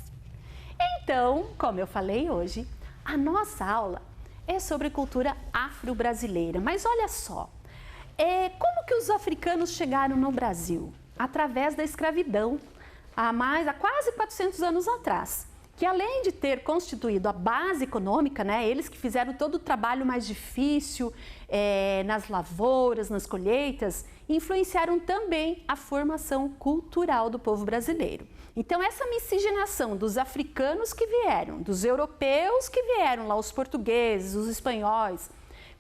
Então, como eu falei hoje, a nossa aula é sobre cultura afro-brasileira. Mas olha só, como que os africanos chegaram no Brasil? Através da escravidão, há quase 400 anos atrás. Que além de ter constituído a base econômica, né, eles que fizeram todo o trabalho mais difícil nas lavouras, nas colheitas, influenciaram também a formação cultural do povo brasileiro. Então essa miscigenação dos africanos que vieram, dos europeus que vieram lá, os portugueses, os espanhóis,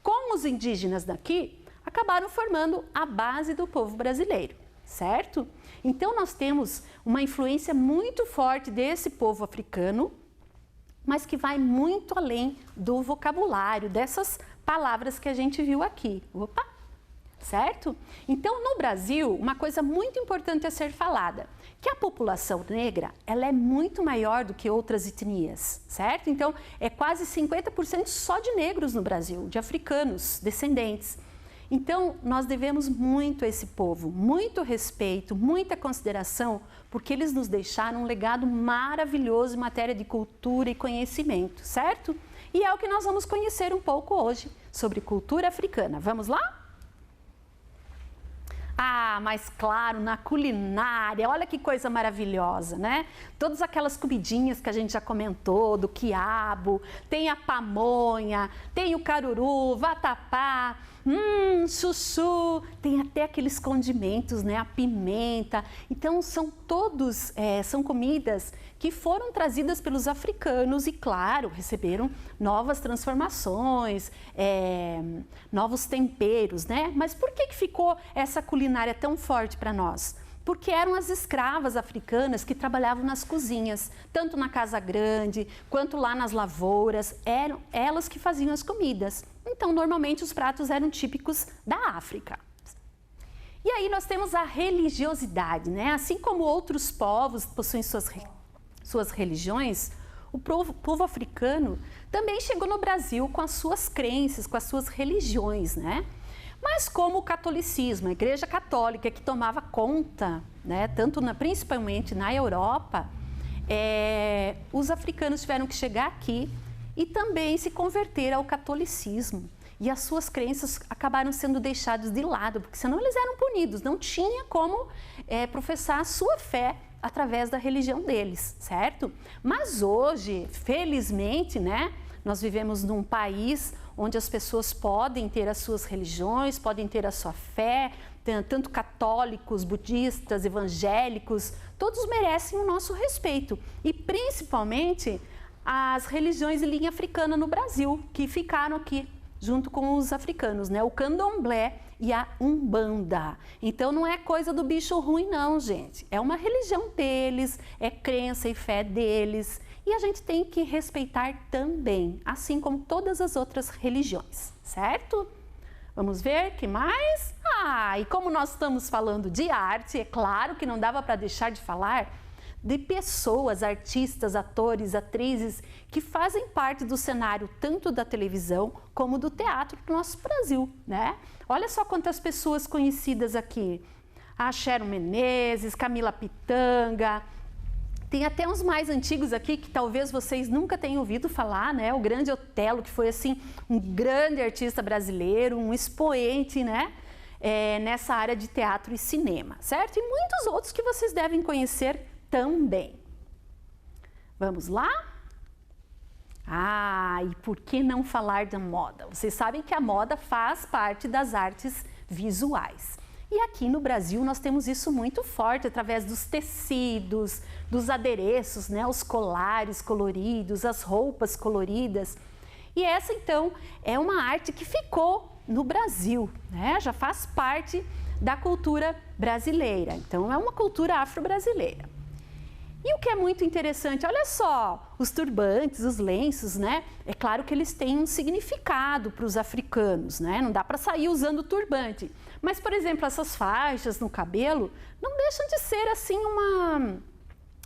com os indígenas daqui, acabaram formando a base do povo brasileiro, certo? Então nós temos uma influência muito forte desse povo africano, mas que vai muito além do vocabulário, dessas palavras que a gente viu aqui. Opa! Certo? Então, no Brasil, uma coisa muito importante a ser falada, que a população negra, ela é muito maior do que outras etnias, certo? Então, é quase 50% só de negros no Brasil, de africanos, descendentes. Então, nós devemos muito a esse povo, muito respeito, muita consideração, porque eles nos deixaram um legado maravilhoso em matéria de cultura e conhecimento, certo? E é o que nós vamos conhecer um pouco hoje sobre cultura africana. Vamos lá? Ah, mas claro, na culinária, olha que coisa maravilhosa, né? Todas aquelas comidinhas que a gente já comentou, do quiabo, tem a pamonha, tem o caruru, vatapá, chuchu, tem até aqueles condimentos, né? A pimenta. Então, são comidas que foram trazidas pelos africanos e, claro, receberam novas transformações, novos temperos, né? Mas por que ficou essa culinária tão forte para nós? Porque eram as escravas africanas que trabalhavam nas cozinhas, tanto na casa grande quanto lá nas lavouras, eram elas que faziam as comidas. Então, normalmente, os pratos eram típicos da África. E aí nós temos a religiosidade, né? Assim como outros povos possuem suas religiões, o povo africano também chegou no Brasil com as suas crenças, com as suas religiões, né? Mas como o catolicismo, a Igreja Católica que tomava conta, né, principalmente na Europa, os africanos tiveram que chegar aqui e também se converter ao catolicismo. E as suas crenças acabaram sendo deixadas de lado, porque senão eles eram punidos, não tinha como professar a sua fé através da religião deles, certo? Mas hoje, felizmente, né, nós vivemos num país onde as pessoas podem ter as suas religiões, podem ter a sua fé, tanto católicos, budistas, evangélicos, todos merecem o nosso respeito. E principalmente as religiões de linha africana no Brasil, que ficaram aqui junto com os africanos, né? O candomblé e a umbanda. Então não é coisa do bicho ruim não, gente. É uma religião deles, é crença e fé deles. E a gente tem que respeitar também, assim como todas as outras religiões, certo? Vamos ver, que mais? E como nós estamos falando de arte, é claro que não dava para deixar de falar de pessoas, artistas, atores, atrizes, que fazem parte do cenário tanto da televisão como do teatro do nosso Brasil, né? Olha só quantas pessoas conhecidas aqui. A Sharon Menezes, Camila Pitanga. Tem até uns mais antigos aqui que talvez vocês nunca tenham ouvido falar, né? O grande Otelo, que foi assim um grande artista brasileiro, um expoente, né? Nessa área de teatro e cinema, certo? E muitos outros que vocês devem conhecer também. Vamos lá? E por que não falar da moda? Vocês sabem que a moda faz parte das artes visuais. E aqui no Brasil nós temos isso muito forte através dos tecidos, dos adereços, né? Os colares coloridos, as roupas coloridas. E essa então é uma arte que ficou no Brasil, né? Já faz parte da cultura brasileira. Então é uma cultura afro-brasileira. E o que é muito interessante, olha só, os turbantes, os lenços, né? É claro que eles têm um significado para os africanos, né? Não dá para sair usando turbante. Mas, por exemplo, essas faixas no cabelo não deixam de ser assim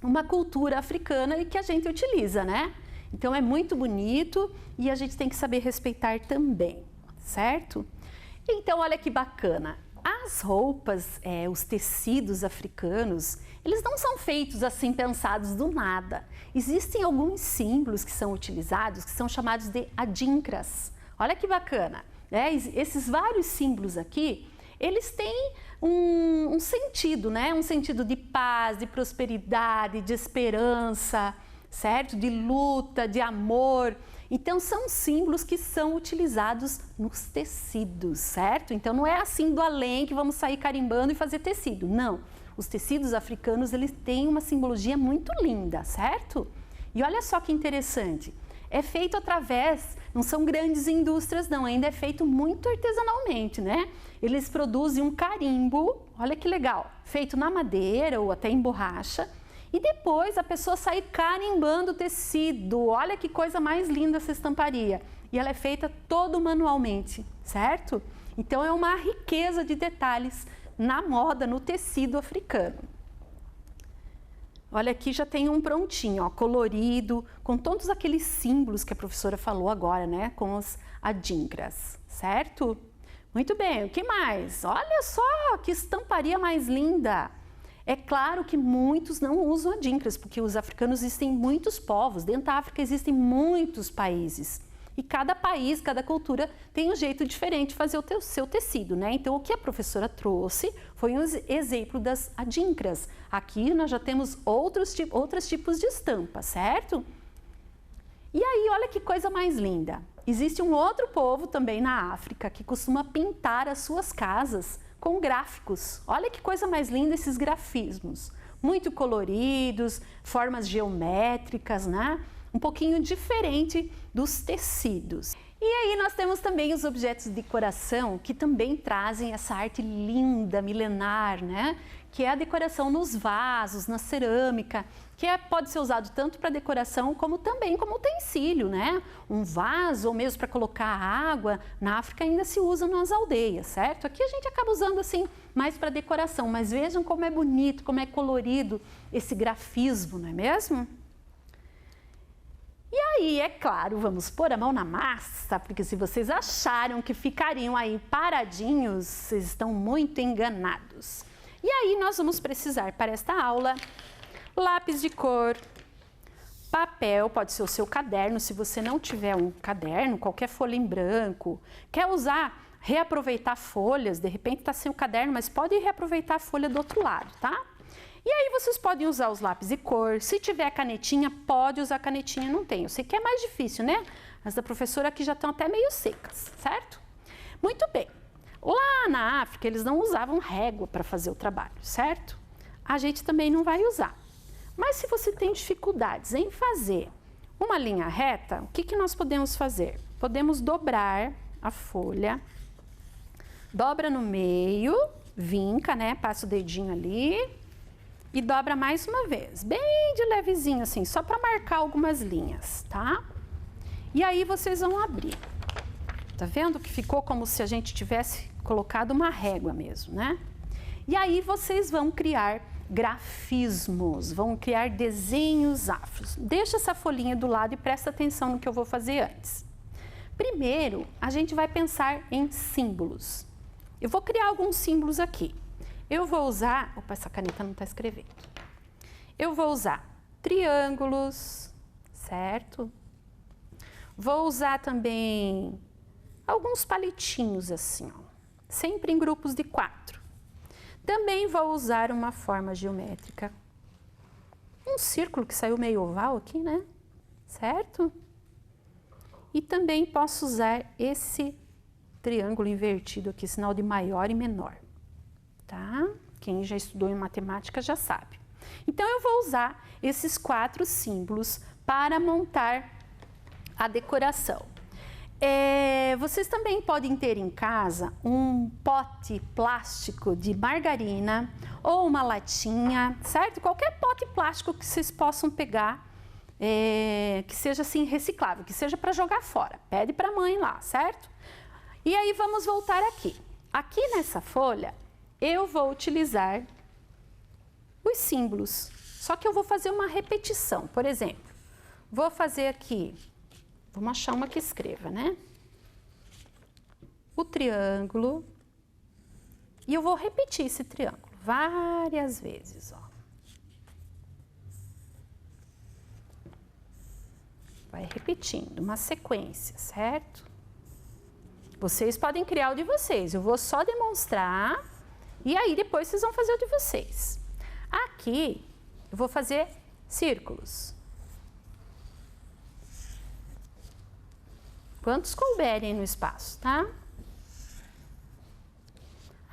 uma cultura africana e que a gente utiliza, né? Então é muito bonito e a gente tem que saber respeitar também, certo? Então olha que bacana, as roupas, os tecidos africanos, eles não são feitos assim pensados do nada. Existem alguns símbolos que são utilizados que são chamados de adinkras. Olha que bacana, né? Esses vários símbolos aqui, eles têm um sentido, né? Um sentido de paz, de prosperidade, de esperança, certo? De luta, de amor. Então, são símbolos que são utilizados nos tecidos, certo? Então, não é assim do além que vamos sair carimbando e fazer tecido. Não. Os tecidos africanos, eles têm uma simbologia muito linda, certo? E olha só que interessante. É feito através, não são grandes indústrias não, ainda é feito muito artesanalmente, né? Eles produzem um carimbo, olha que legal, feito na madeira ou até em borracha, e depois a pessoa sai carimbando o tecido. Olha que coisa mais linda essa estamparia. E ela é feita todo manualmente, certo? Então é uma riqueza de detalhes na moda, no tecido africano. Olha, aqui já tem um prontinho, ó, colorido, com todos aqueles símbolos que a professora falou agora, né? Com os adinkras, certo? Muito bem, o que mais? Olha só que estamparia mais linda! É claro que muitos não usam adinkras, porque os africanos existem muitos povos, dentro da África existem muitos países. E cada país, cada cultura tem um jeito diferente de fazer o seu tecido, né? Então, o que a professora trouxe foi um exemplo das adinkras. Aqui nós já temos outros tipos de estampa, certo? E aí, olha que coisa mais linda. Existe um outro povo também na África que costuma pintar as suas casas com gráficos. Olha que coisa mais linda esses grafismos. Muito coloridos, formas geométricas, né? Um pouquinho diferente dos tecidos. E aí nós temos também os objetos de decoração que também trazem essa arte linda, milenar, né? Que é a decoração nos vasos, na cerâmica, que pode ser usado tanto para decoração como também como utensílio, né? Um vaso ou mesmo para colocar água, na África ainda se usa nas aldeias, certo? Aqui a gente acaba usando assim mais para decoração, mas vejam como é bonito, como é colorido esse grafismo, não é mesmo? E aí, é claro, vamos pôr a mão na massa, porque se vocês acharam que ficariam aí paradinhos, vocês estão muito enganados. E aí, nós vamos precisar para esta aula lápis de cor, papel, pode ser o seu caderno, se você não tiver um caderno, qualquer folha em branco. Quer usar, reaproveitar folhas, de repente está sem o caderno, mas pode reaproveitar a folha do outro lado, tá? E aí vocês podem usar os lápis de cor, se tiver canetinha, pode usar canetinha, não tem. Eu sei que é mais difícil, né? As da professora aqui já estão até meio secas, certo? Muito bem. Lá na África, eles não usavam régua para fazer o trabalho, certo? A gente também não vai usar. Mas se você tem dificuldades em fazer uma linha reta, o que nós podemos fazer? Podemos dobrar a folha, dobra no meio, vinca, né? Passa o dedinho ali e dobra mais uma vez, bem de levezinho assim, só para marcar algumas linhas, tá? E aí vocês vão abrir. Tá vendo que ficou como se a gente tivesse colocado uma régua mesmo, né? E aí vocês vão criar grafismos, vão criar desenhos afros. Deixa essa folhinha do lado e presta atenção no que eu vou fazer antes. Primeiro, a gente vai pensar em símbolos. Eu vou criar alguns símbolos aqui. Eu vou usar... Opa, essa caneta não está escrevendo. Eu vou usar triângulos, certo? Vou usar também alguns palitinhos assim, ó, sempre em grupos de 4. Também vou usar uma forma geométrica. Um círculo que saiu meio oval aqui, né? Certo? E também posso usar esse triângulo invertido aqui, sinal de maior e menor. Tá? Quem já estudou em matemática já sabe. Então, eu vou usar esses 4 símbolos para montar a decoração. Vocês também podem ter em casa um pote plástico de margarina ou uma latinha, certo? Qualquer pote plástico que vocês possam pegar, que seja assim reciclável, que seja para jogar fora. Pede para a mãe lá, certo? E aí vamos voltar aqui. Aqui nessa folha eu vou utilizar os símbolos, só que eu vou fazer uma repetição. Por exemplo, vou fazer aqui, vamos achar uma que escreva, né? O triângulo, e eu vou repetir esse triângulo várias vezes, ó. Vai repetindo, uma sequência, certo? Vocês podem criar o de vocês, eu vou só demonstrar, e aí depois vocês vão fazer o de vocês. Aqui, eu vou fazer círculos. Quantos couberem no espaço, tá?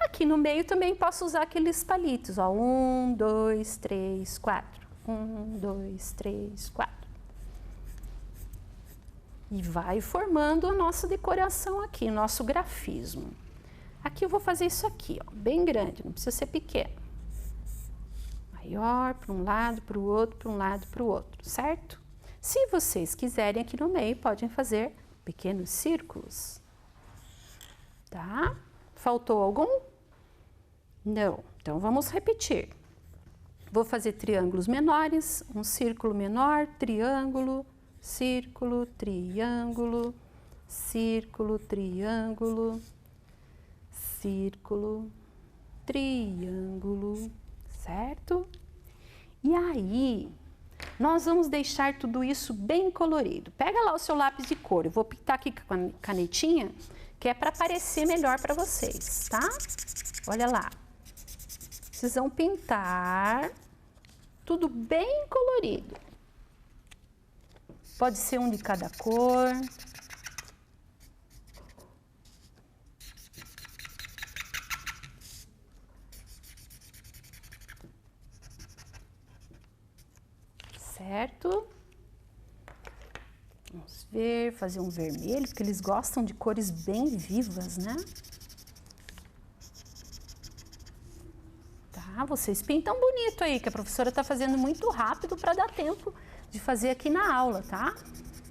Aqui no meio também posso usar aqueles palitos, ó. 1, 2, 3, 4. 1, 2, 3, 4. E vai formando a nossa decoração aqui, o nosso grafismo. Aqui eu vou fazer isso aqui, ó, bem grande, não precisa ser pequeno. Maior, para um lado, para o outro, para um lado, para o outro, certo? Se vocês quiserem aqui no meio, podem fazer pequenos círculos, tá? Faltou algum? Não. Então, vamos repetir. Vou fazer triângulos menores, um círculo menor, triângulo, círculo, triângulo, círculo, triângulo, círculo, triângulo, certo? E aí, nós vamos deixar tudo isso bem colorido. Pega lá o seu lápis de cor, eu vou pintar aqui com a canetinha, que é para aparecer melhor para vocês, tá? Olha lá. Vocês vão pintar tudo bem colorido. Pode ser um de cada cor. Certo? Vamos ver, fazer um vermelho, porque eles gostam de cores bem vivas, né? Tá, vocês pintam bonito aí, que a professora está fazendo muito rápido para dar tempo de fazer aqui na aula, tá?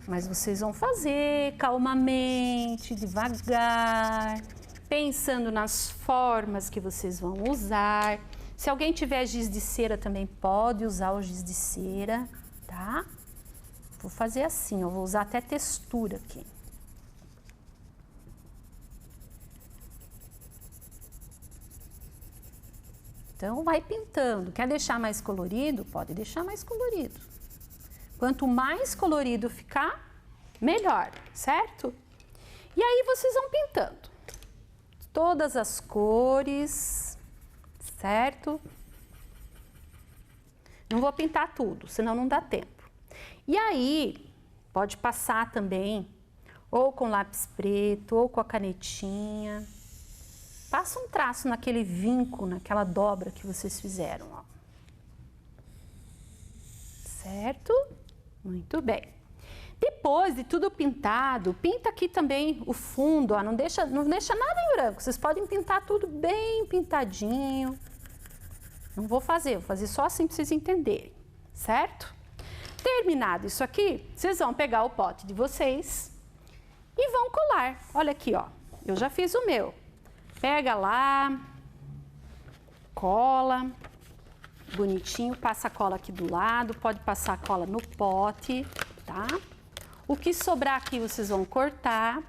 Mas vocês vão fazer calmamente, devagar, pensando nas formas que vocês vão usar. Se alguém tiver giz de cera, também pode usar o giz de cera, tá? Vou fazer assim, eu vou usar até textura aqui. Então, vai pintando. Quer deixar mais colorido? Pode deixar mais colorido. Quanto mais colorido ficar, melhor, certo? E aí, vocês vão pintando. Todas as cores, certo? Não vou pintar tudo, senão não dá tempo. E aí, pode passar também, ou com lápis preto, ou com a canetinha. Passa um traço naquele vinco, naquela dobra que vocês fizeram, ó. Certo? Muito bem. Depois de tudo pintado, pinta aqui também o fundo, ó. Não deixa nada em branco. Vocês podem pintar tudo bem pintadinho. Não vou fazer só assim para vocês entenderem, certo? Terminado isso aqui, vocês vão pegar o pote de vocês e vão colar. Olha aqui, ó. Eu já fiz o meu. Pega lá, cola, bonitinho, passa a cola aqui do lado, pode passar a cola no pote, tá? O que sobrar aqui vocês vão cortar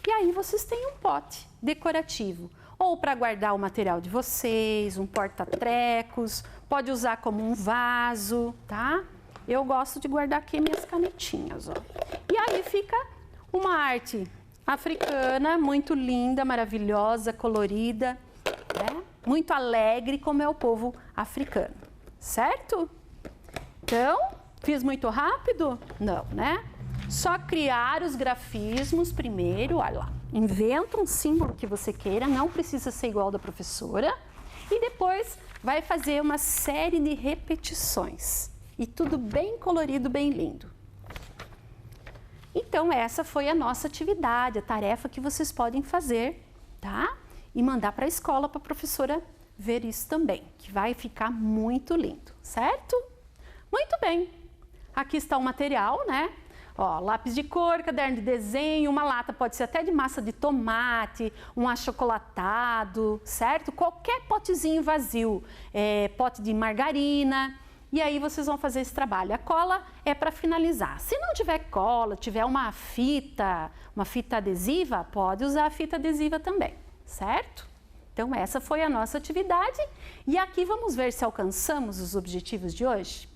e aí vocês têm um pote decorativo. Ou para guardar o material de vocês, um porta-trecos, pode usar como um vaso, tá? Eu gosto de guardar aqui minhas canetinhas, ó. E aí fica uma arte africana, muito linda, maravilhosa, colorida, né? Muito alegre, como é o povo africano, certo? Então, fiz muito rápido? Não, né? Só criar os grafismos primeiro, olha lá. Inventa um símbolo que você queira, não precisa ser igual da professora. E depois vai fazer uma série de repetições. E tudo bem colorido, bem lindo. Então, essa foi a nossa atividade, a tarefa que vocês podem fazer, tá? E mandar para a escola para a professora ver isso também, que vai ficar muito lindo, certo? Muito bem. Aqui está o material, né? Ó, lápis de cor, caderno de desenho, uma lata pode ser até de massa de tomate, um achocolatado, certo? Qualquer potezinho vazio, pote de margarina. E aí vocês vão fazer esse trabalho. A cola é para finalizar. Se não tiver cola, tiver uma fita adesiva, pode usar a fita adesiva também, certo? Então essa foi a nossa atividade e aqui vamos ver se alcançamos os objetivos de hoje.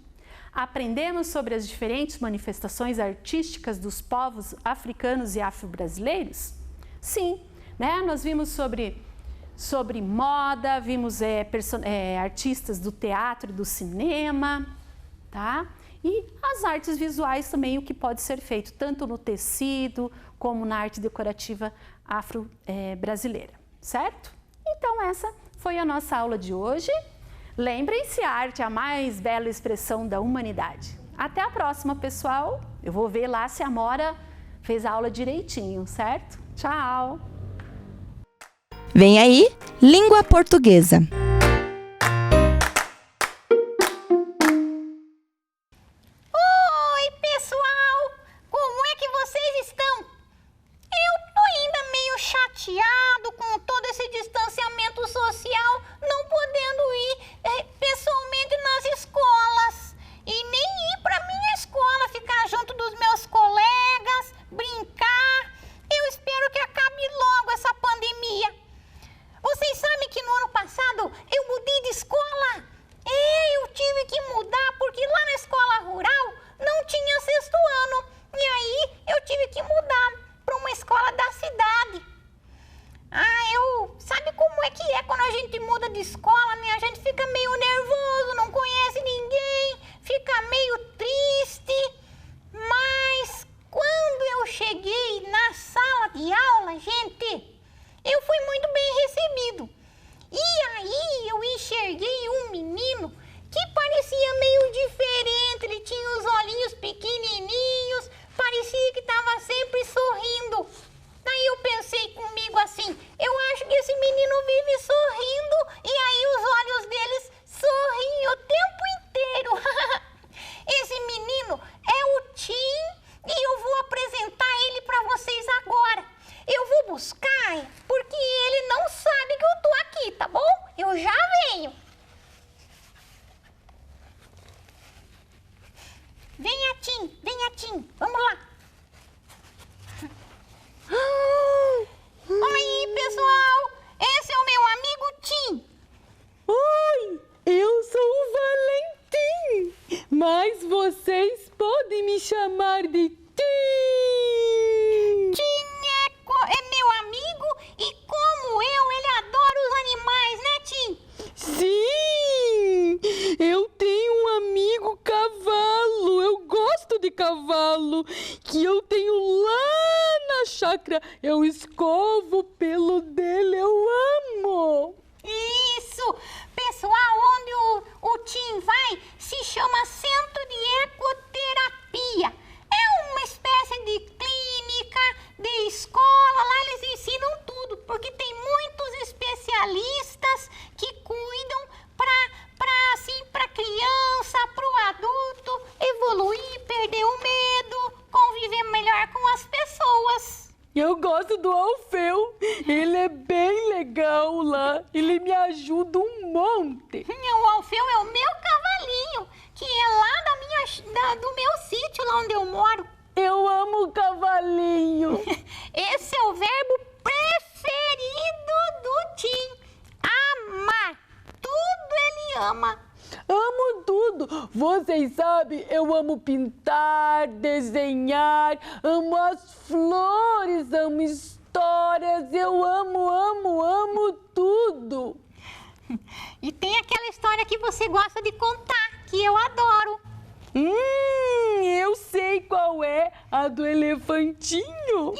Aprendemos sobre as diferentes manifestações artísticas dos povos africanos e afro-brasileiros? Sim, né? Nós vimos sobre moda, vimos artistas do teatro e do cinema, tá? E as artes visuais também, o que pode ser feito tanto no tecido como na arte decorativa afro-brasileira, certo? Então essa foi a nossa aula de hoje. Lembrem-se, a arte é a mais bela expressão da humanidade. Até a próxima, pessoal. Eu vou ver lá se a Amora fez a aula direitinho, certo? Tchau! Vem aí, língua portuguesa. Oi, pessoal! Como é que vocês estão? Eu tô ainda meio chateado com todo esse distanciamento social, não podendo ir pessoalmente nas escolas. E nem ir pra minha escola, ficar junto dos meus colegas, brincar. Eu espero que acabe logo essa pandemia. Vocês sabem que no ano passado eu mudei de escola? Eu tive que mudar porque lá na escola rural não tinha sexto ano. E aí eu tive que mudar para uma escola da cidade. Sabe como é que é quando a gente muda de escola, né? A gente fica meio nervoso, não conhece ninguém, fica meio triste. Mas quando eu cheguei na sala de aula, gente, eu fui muito bem recebido. E aí eu enxerguei um menino que parecia meio diferente. Ele tinha os olhinhos pequenininhos, parecia que estava sempre sorrindo. Aí eu pensei comigo assim, eu acho que esse menino vive sorrindo e aí os olhos deles sorriem o tempo inteiro. Esse menino é o Tim e eu vou apresentar ele para vocês agora. Eu vou buscar porque ele não sabe que eu tô aqui, tá bom? Eu já venho. Venha, Tim, vamos lá. Oi, pessoal, esse é o meu amigo Tim. Oi, eu sou o Valentim, mas vocês podem me chamar de Tim. Tim é meu amigo e como ele adora os animais, né, Tim? Sim, eu tenho um amigo cavalo, eu gosto de cavalo, que eu tenho lá na chácara, eu escovo o pelo dele, eu amo. Isso, pessoal, onde o Tim vai se chama Centro de Ecoterapia. É uma espécie de clínica, de escola, lá eles ensinam tudo, porque tem muitos especialistas que cuidam para criança, para o adulto evoluir, perder o medo, conviver melhor com as pessoas. Eu gosto do Alfeu, ele é bem legal lá, ele me ajuda um monte. O Alfeu é o meu cavalinho, que é lá do meu sítio, lá onde eu moro. Eu amo cavalinho. Esse é o verbo preferido do Tim. Amar. Tudo ele ama. Amo tudo. Vocês sabem, eu amo pintar, desenhar, amo as flores, amo histórias, eu amo tudo. E tem aquela história que você gosta de contar, que eu adoro. Eu sei qual é, a do elefantinho.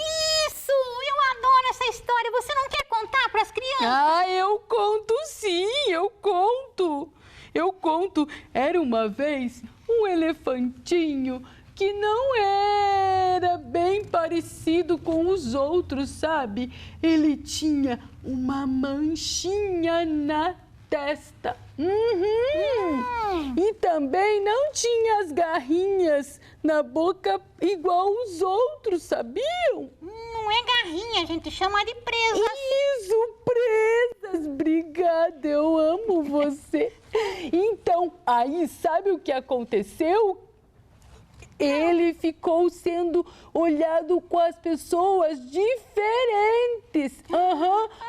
Isso, eu adoro essa história. Você não quer contar para as crianças? Eu conto sim, eu conto. Era uma vez um elefantinho que não era era bem parecido com os outros, sabe? Ele tinha uma manchinha na testa. E também não tinha as garrinhas na boca igual os outros, sabiam? Não é garrinha, a gente chama de presas. Isso, presas! Obrigada, eu amo você. Então, aí sabe o que aconteceu? Ele ficou sendo olhado com as pessoas diferentes.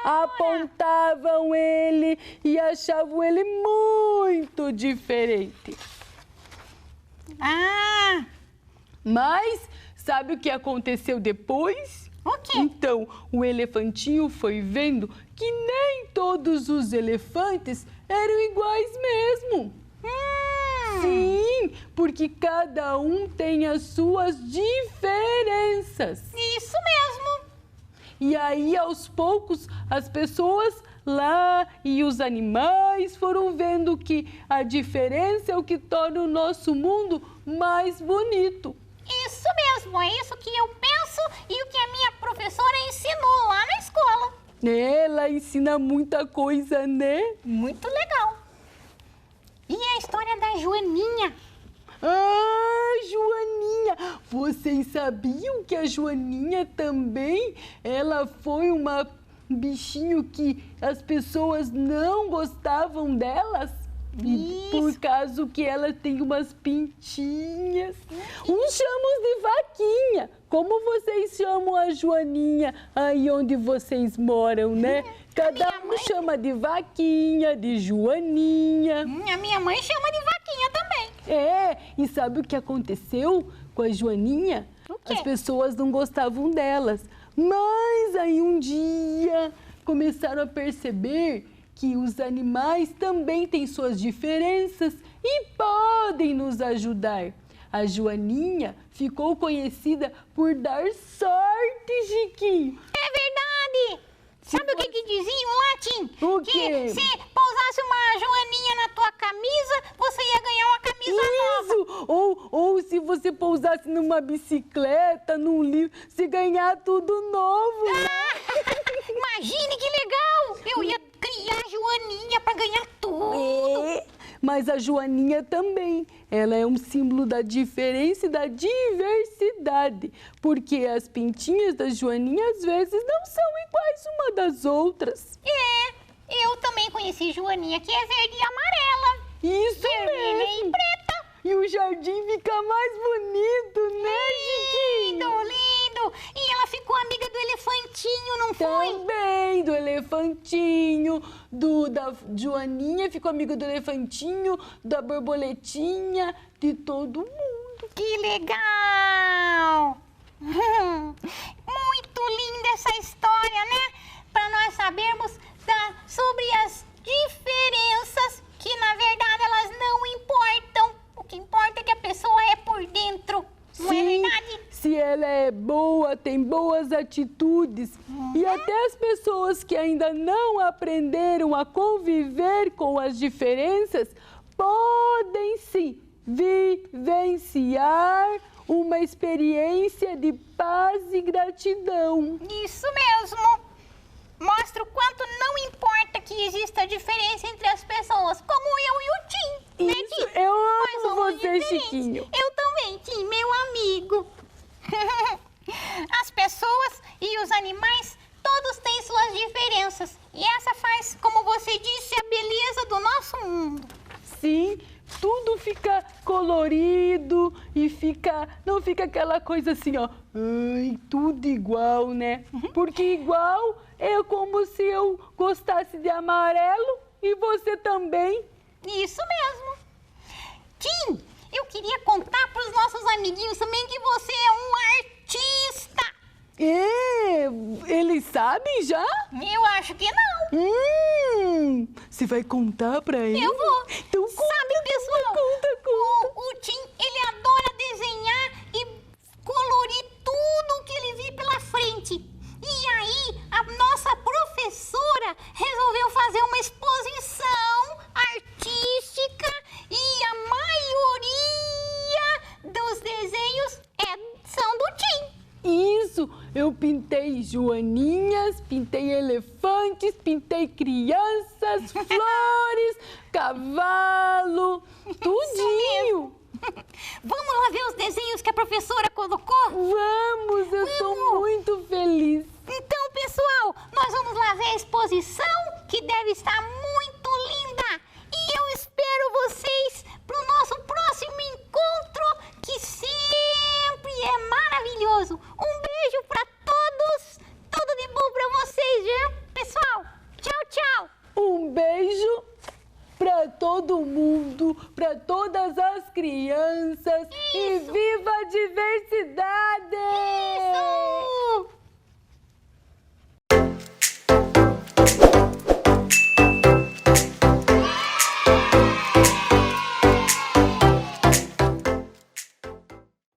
Apontavam ele e achavam ele muito diferente. Ah, Mas sabe o que aconteceu depois? o quê? Então, o elefantinho foi vendo que nem todos os elefantes eram iguais mesmo. Sim, porque cada um tem as suas diferenças. Isso mesmo. E aí, aos poucos, as pessoas lá e os animais foram vendo que a diferença é o que torna o nosso mundo mais bonito. Isso mesmo, é isso que eu penso e o que a minha professora ensinou lá na escola. Ela ensina muita coisa, né? Muito legal. E a história da Joaninha? Ah, Joaninha! Vocês sabiam que a Joaninha também, ela foi uma bichinho que as pessoas não gostavam delas? E por causa que ela tem umas pintinhas. Uns chamam de vaquinha. Como vocês chamam a Joaninha aí onde vocês moram, né? Cada um chama de vaquinha, de Joaninha. A minha mãe chama de vaquinha também. É, e sabe o que aconteceu com a Joaninha? O quê? As pessoas não gostavam delas. Mas aí um dia começaram a perceber que os animais também têm suas diferenças e podem nos ajudar. A Joaninha ficou conhecida por dar sorte, Chiquinho. É verdade! Sabe o que diziam lá, Tim? O que quê? se pousasse uma Joaninha na tua camisa, você ia ganhar uma camisa nova. Isso! Ou se você pousasse numa bicicleta, num livro, se ganhar tudo novo. Imagine que legal! Eu ia criar a Joaninha para ganhar tudo. É, mas a Joaninha também, ela é um símbolo da diferença e da diversidade, porque as pintinhas da Joaninha às vezes não são iguais uma das outras. Eu também conheci Joaninha, que é verde e amarela. Isso Vermelha mesmo! e preta. E o jardim fica mais bonito, né, Lindo, Chiquinho? lindo! E ela ficou amiga do elefantinho, não foi? Também do elefantinho, da Joaninha ficou amiga do elefantinho, da borboletinha, de todo mundo. Que legal! Muito linda essa história, né? Para nós sabermos sobre as diferenças que, na verdade, elas não importam. O que importa é que a pessoa é por dentro. Não é verdade? Se ela é boa, tem boas atitudes. E até as pessoas que ainda não aprenderam a conviver com as diferenças podem sim vivenciar uma experiência de paz e gratidão. Isso mesmo. Mostra o quanto não importa que exista diferença entre as pessoas, como eu e o Tim. Né, Isso, Tim? eu Nós amo somos você, diferentes. Chiquinho. Eu também, Tim, meu amigo. As pessoas e os animais, todos têm suas diferenças. E essa faz, como você disse, a beleza do nosso mundo. Sim, tudo fica colorido e não fica aquela coisa assim, ó, ai, tudo igual, né? Porque igual é como se eu gostasse de amarelo e você também. Isso mesmo. Tim, eu queria contar para os nossos amiguinhos também que você é um artista. É, eles sabem já? Eu acho que não. Você vai contar pra eles? Eu vou. Então conta, Sabe, pessoal, conta. o Tim, ele adora desenhar e colorir tudo que ele vê pela frente. E aí, a nossa professora resolveu fazer uma exposição artística e a maioria dos desenhos são do Tim. Isso, eu pintei joaninhas, pintei elefantes, pintei crianças, flores, cavalo, tudinho. Vamos lá ver os desenhos que a professora colocou? Vamos, eu estou muito feliz. Então, pessoal, nós vamos lá ver a exposição, que deve estar muito linda. E eu espero vocês para o nosso próximo encontro, que sempre é maravilhoso. Um beijo para todos, tudo de bom para vocês, viu, pessoal? Tchau, tchau. Um beijo para todo mundo, para todas as crianças. E viva a diversidade!